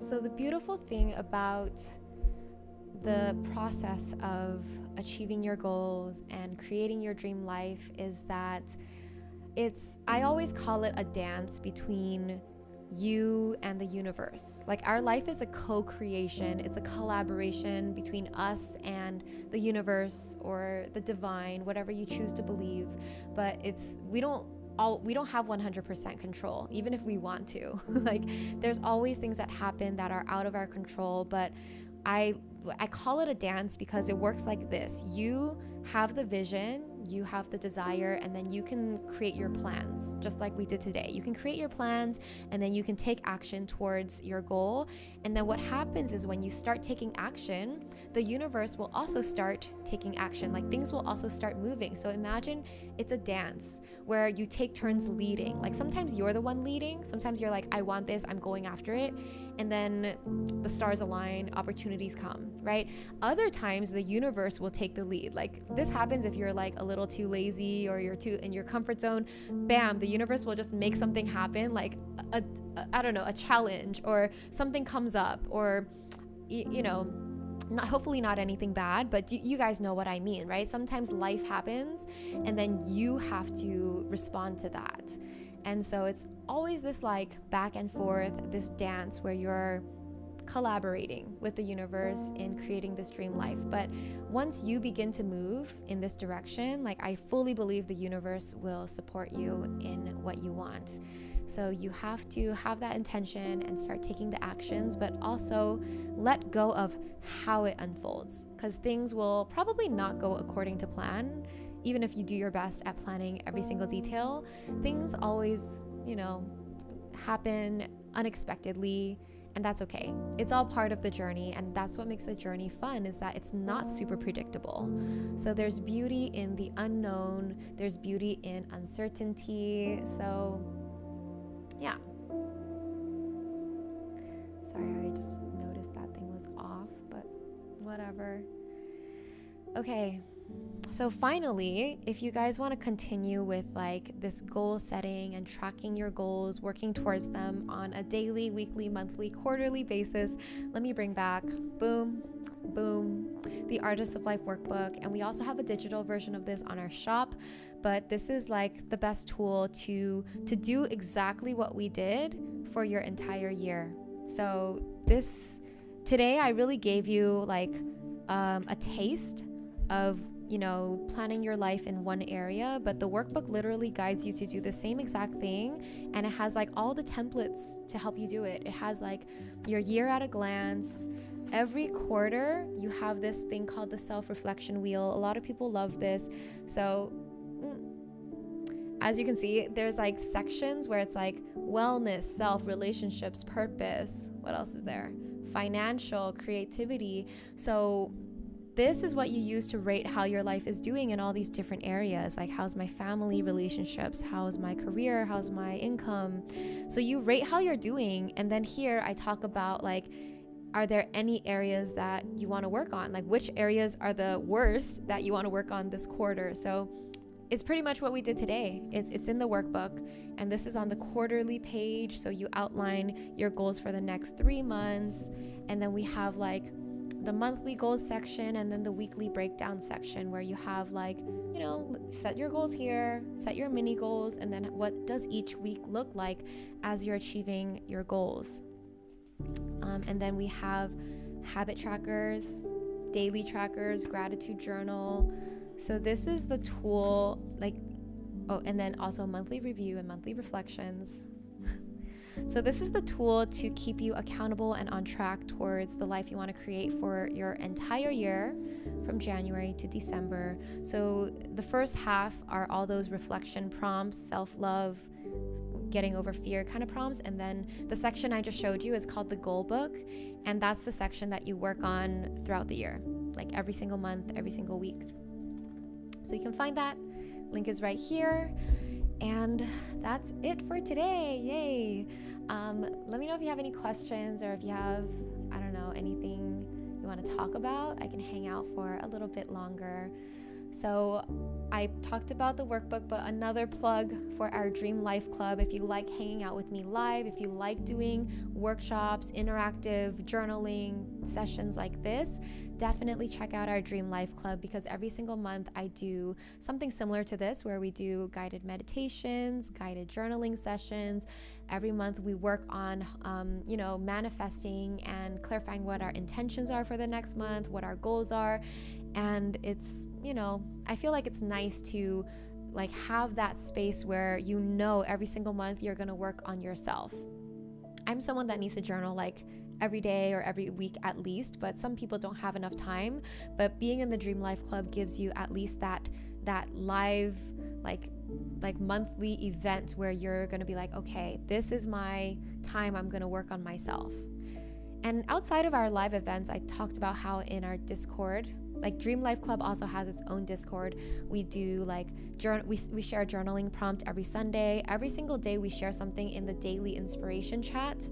So the beautiful thing about the process of achieving your goals and creating your dream life is that I always call it a dance between you and the universe. Like, our life is a co-creation. It's a collaboration between us and the universe or the divine, whatever you choose to believe. But we don't have 100% control, even if we want to. Like, there's always things that happen that are out of our control, but I call it a dance because it works like this. You have the vision, you have the desire, and then you can create your plans, just like we did today. You can create your plans, and then you can take action towards your goal. And then what happens is when you start taking action, the universe will also start taking action. Like, things will also start moving. So imagine it's a dance where you take turns leading. Like, sometimes you're the one leading. Sometimes you're like, I want this, I'm going after it. And then the stars align, opportunities come, right? Other times the universe will take the lead. Like, this happens if you're like a little too lazy or you're too in your comfort zone. Bam, the universe will just make something happen, like a challenge, or something comes up, or hopefully not anything bad, but you guys know what I mean, right? Sometimes life happens and then you have to respond to that. And so it's always this like back and forth, this dance where you're collaborating with the universe in creating this dream life. But once you begin to move in this direction, like, I fully believe the universe will support you in what you want. So you have to have that intention and start taking the actions, but also let go of how it unfolds, because things will probably not go according to plan. Even if you do your best at planning every single detail, things always, happen unexpectedly. And that's okay. It's all part of the journey, and that's what makes the journey fun, is that it's not super predictable. So there's beauty in the unknown, there's beauty in uncertainty. So yeah. Sorry, I just noticed that thing was off, but whatever. Okay. So finally, if you guys want to continue with like this goal setting and tracking your goals, working towards them on a daily, weekly, monthly, quarterly basis, let me bring back, boom, the Artist of Life Workbook. And we also have a digital version of this on our shop, but this is like the best tool to do exactly what we did for your entire year. So today I really gave you like a taste of planning your life in one area, but the workbook literally guides you to do the same exact thing, and it has like all the templates to help you do it. It has like your year at a glance. Every quarter you have this thing called the self-reflection wheel. A lot of people love this. So as you can see, there's like sections where it's like wellness, self, relationships, purpose. What else is there? Financial, creativity. So this is what you use to rate how your life is doing in all these different areas. Like, how's my family relationships? How's my career? How's my income? So you rate how you're doing. And then here I talk about like, are there any areas that you want to work on? Like, which areas are the worst that you want to work on this quarter? So it's pretty much what we did today. It's in the workbook, and this is on the quarterly page. So you outline your goals for the next 3 months. And then we have like the monthly goals section, and then the weekly breakdown section where you have like, set your goals here, set your mini goals, and then what does each week look like as you're achieving your goals. And then we have habit trackers, daily trackers, gratitude journal, So this is the tool, like, oh, and then also monthly review and monthly reflections. So this is the tool to keep you accountable and on track towards the life you want to create for your entire year from January to December. So the first half are all those reflection prompts, self-love, getting over fear kind of prompts. And then the section I just showed you is called the goal book. And that's the section that you work on throughout the year, like every single month, every single week. So you can find that. Link is right here. And that's it for today. Yay. Let me know if you have any questions or if you have, I don't know, anything you want to talk about. I can hang out for a little bit longer. So I talked about the workbook, but another plug for our Dream Life Club. If you like hanging out with me live, if you like doing workshops, interactive journaling sessions like this, definitely check out our Dream Life Club, because every single month I do something similar to this where we do guided meditations, guided journaling sessions. Every month we work on, manifesting and clarifying what our intentions are for the next month, what our goals are. And it's, I feel like it's nice to like have that space where every single month you're going to work on yourself. I'm someone that needs to journal like every day or every week at least, but some people don't have enough time. But being in the Dream Life Club gives you at least that live like monthly event where you're going to be like, okay, this is my time, I'm going to work on myself. And outside of our live events, I talked about how in our Discord, like Dream Life Club also has its own Discord. We do like we share a journaling prompt every Sunday. Every single day we share something in the daily inspiration chat.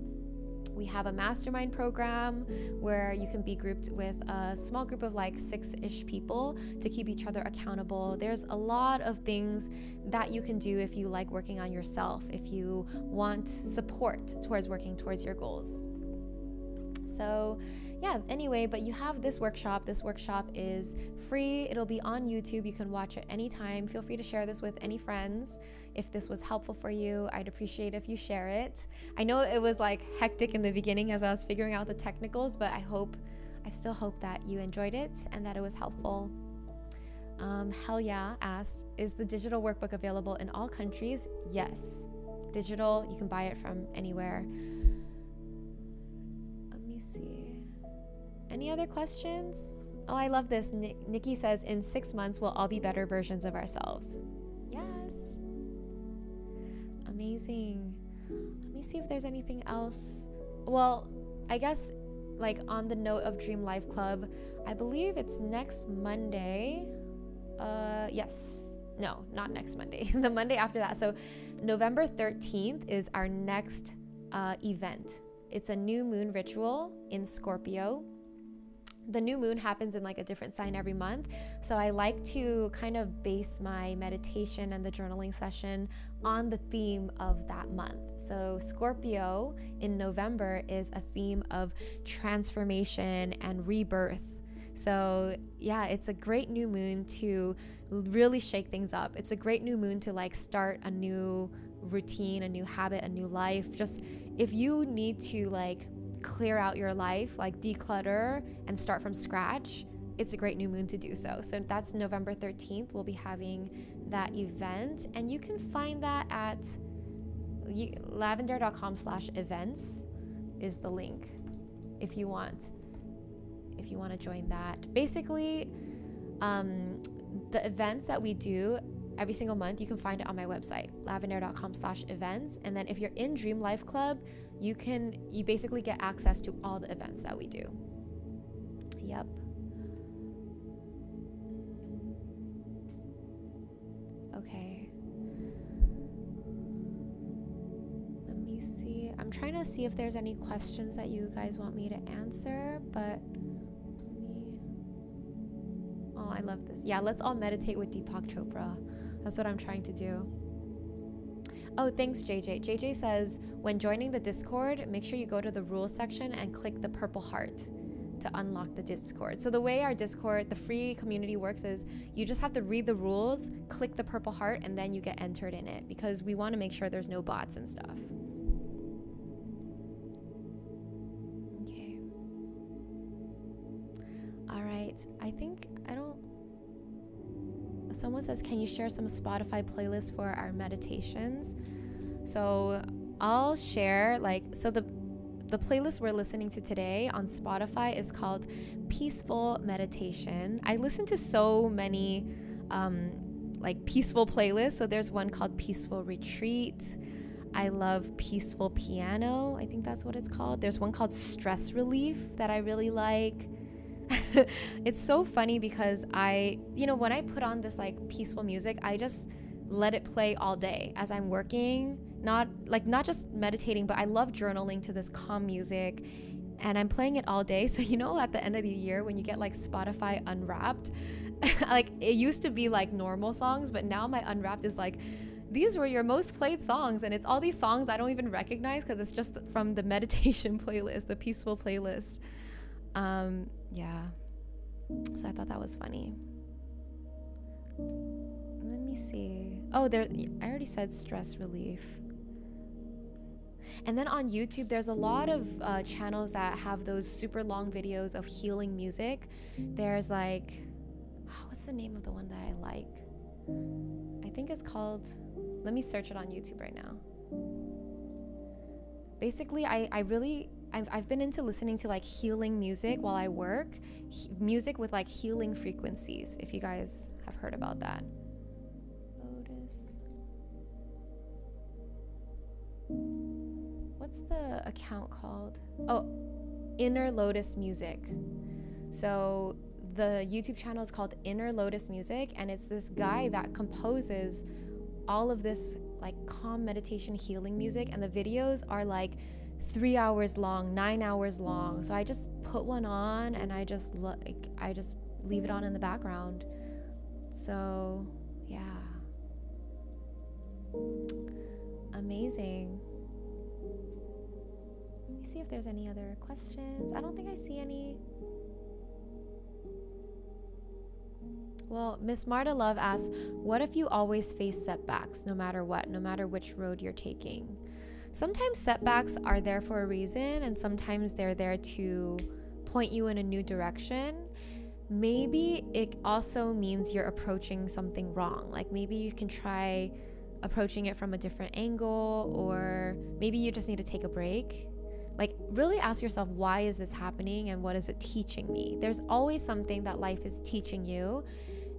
We have a mastermind program where you can be grouped with a small group of like 6-ish people to keep each other accountable. There's a lot of things that you can do if you like working on yourself, if you want support towards working towards your goals. So yeah, anyway, but you have this workshop. This workshop is free. It'll be on YouTube. You can watch it anytime. Feel free to share this with any friends. If this was helpful for you, I'd appreciate if you share it. I know it was like hectic in the beginning as I was figuring out the technicals, but I still hope that you enjoyed it and that it was helpful. Hell yeah asked, is the digital workbook available in all countries? Yes. Digital, you can buy it from anywhere. See. Any other questions? Oh, I love this. Nikki says, in 6 months, we'll all be better versions of ourselves. Yes. Amazing. Let me see if there's anything else. Well, I guess like on the note of Dream Life Club, I believe it's next Monday. Yes. No, not next Monday. The Monday after that. So November 13th is our next event. It's a new moon ritual in Scorpio. The new moon happens in like a different sign every month. So I like to kind of base my meditation and the journaling session on the theme of that month. So Scorpio in November is a theme of transformation and rebirth. So yeah, it's a great new moon to really shake things up. It's a great new moon to like start a new routine, a new habit, a new life. Just if you need to like clear out your life, like declutter and start from scratch, it's a great new moon to do so. So that's November 13th. We'll be having that event, and you can find that at lavender.com/events is the link if you want to join that. Basically, the events that we do every single month, you can find it on my website, lavender.com/events. And then if you're in Dream Life Club, you basically get access to all the events that we do. Yep. Okay. Let me see. I'm trying to see if there's any questions that you guys want me to answer, but oh, I love this. Yeah, let's all meditate with Deepak Chopra. That's what I'm trying to do. Oh, thanks, JJ. JJ says, when joining the Discord, make sure you go to the rules section and click the purple heart to unlock the Discord. So the way our Discord, the free community works is you just have to read the rules, click the purple heart, and then you get entered in it, because we want to make sure there's no bots and stuff. Okay. All right. I think Someone says, can you share some Spotify playlists for our meditations? So I'll share, so the playlist we're listening to today on Spotify is called Peaceful Meditation. I listen to so many peaceful playlists. So there's one called Peaceful Retreat. I love Peaceful Piano. I think that's what it's called. There's one called Stress Relief that I really like. It's so funny because when I put on this peaceful music, I just let it play all day as I'm working, not just meditating, but I love journaling to this calm music, and I'm playing it all day. So at the end of the year when you get Spotify Unwrapped, it used to be normal songs, but now my Unwrapped is these were your most played songs, and it's all these songs I don't even recognize because it's just from the meditation playlist, the peaceful playlist. Yeah, so I thought that was funny. Let me see. Oh, I already said stress relief. And then on YouTube, there's a lot of channels that have those super long videos of healing music. There's what's the name of the one that I like? I think it's called, let me search it on YouTube right now. Basically, I've been into listening to healing music while I work, music with healing frequencies, if you guys have heard about that. Lotus. What's the account called? Oh, Inner Lotus Music. So the YouTube channel is called Inner Lotus Music, and it's this guy that composes all of this calm meditation healing music, and the videos are 3 hours long, 9 hours long. So I just put one on and I just leave it on in the background. So yeah, amazing. Let me see if there's any other questions. I don't think I see any. Well, Miss Marta Love asks, what if you always face setbacks, no matter what, no matter which road you're taking? Sometimes setbacks are there for a reason, and sometimes they're there to point you in a new direction. Maybe it also means you're approaching something wrong. Maybe you can try approaching it from a different angle, or maybe you just need to take a break. Really ask yourself, why is this happening and what is it teaching me? There's always something that life is teaching you,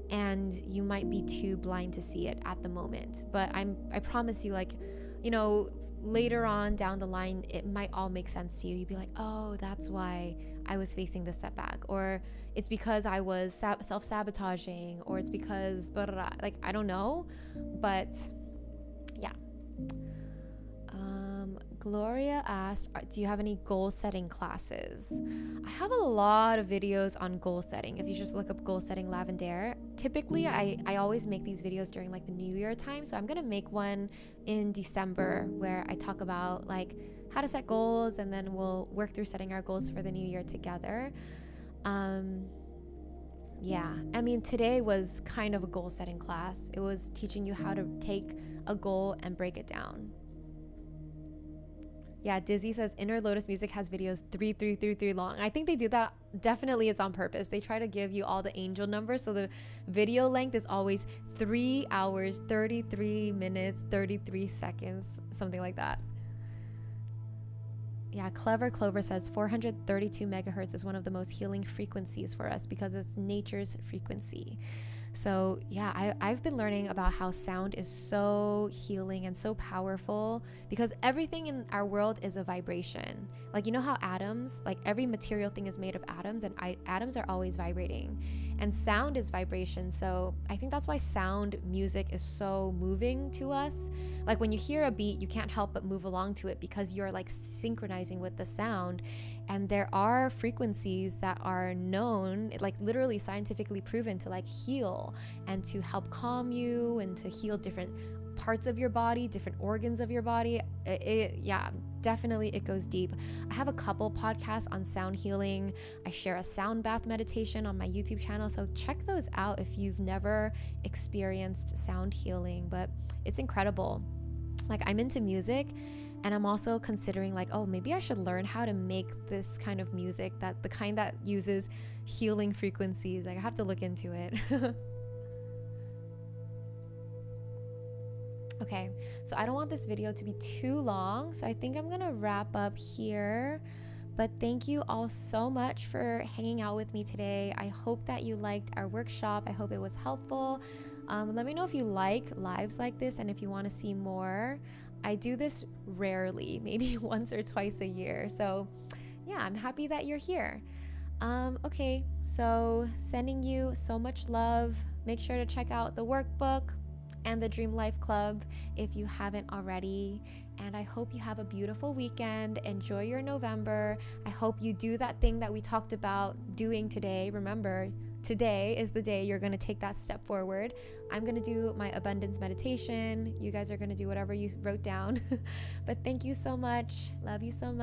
and you might be too blind to see it at the moment. But I promise you, later on down the line, it might all make sense to you. You'd be like, oh, that's why I was facing this setback, or it's because I was self-sabotaging, or it's because blah, blah, blah. I don't know, but yeah. Gloria asked, do you have any goal setting classes? I have a lot of videos on goal setting. If you just look up goal setting Lavender, typically I always make these videos during the New Year time. So I'm going to make one in December where I talk about how to set goals, and then we'll work through setting our goals for the new year together. Yeah, I mean, today was kind of a goal setting class. It was teaching you how to take a goal and break it down. Yeah, Dizzy says Inner Lotus Music has videos 3 long. I think they do that. Definitely it's on purpose. They try to give you all the angel numbers. So the video length is always 3 hours, 33 minutes, 33 seconds, something like that. Yeah, Clever Clover says 432 megahertz is one of the most healing frequencies for us because it's nature's frequency. So yeah, I've been learning about how sound is so healing and so powerful, because everything in our world is a vibration. You know how atoms, every material thing is made of atoms, and atoms are always vibrating, and sound is vibration. So I think that's why sound music is so moving to us. When you hear a beat, you can't help but move along to it because you're synchronizing with the sound. And there are frequencies that are known, literally scientifically proven to heal and to help calm you and to heal different parts of your body, different organs of your body. Yeah, definitely it goes deep. I have a couple podcasts on sound healing. I share a sound bath meditation on my YouTube channel. So check those out if you've never experienced sound healing, but it's incredible. I'm into music, and I'm also considering oh, maybe I should learn how to make this kind of music, the kind that uses healing frequencies. I have to look into it. Okay, so I don't want this video to be too long, so I think I'm gonna wrap up here. But thank you all so much for hanging out with me today. I hope that you liked our workshop. I hope it was helpful. Let me know if you like lives like this and if you want to see more. I do this rarely, maybe once or twice a year. So yeah, I'm happy that you're here. Okay, so sending you so much love. Make sure to check out the workbook and the Dream Life Club if you haven't already. And I hope you have a beautiful weekend. Enjoy your November. I hope you do that thing that we talked about doing today. Remember, today is the day you're going to take that step forward. I'm going to do my abundance meditation. You guys are going to do whatever you wrote down. But thank you so much. Love you so much.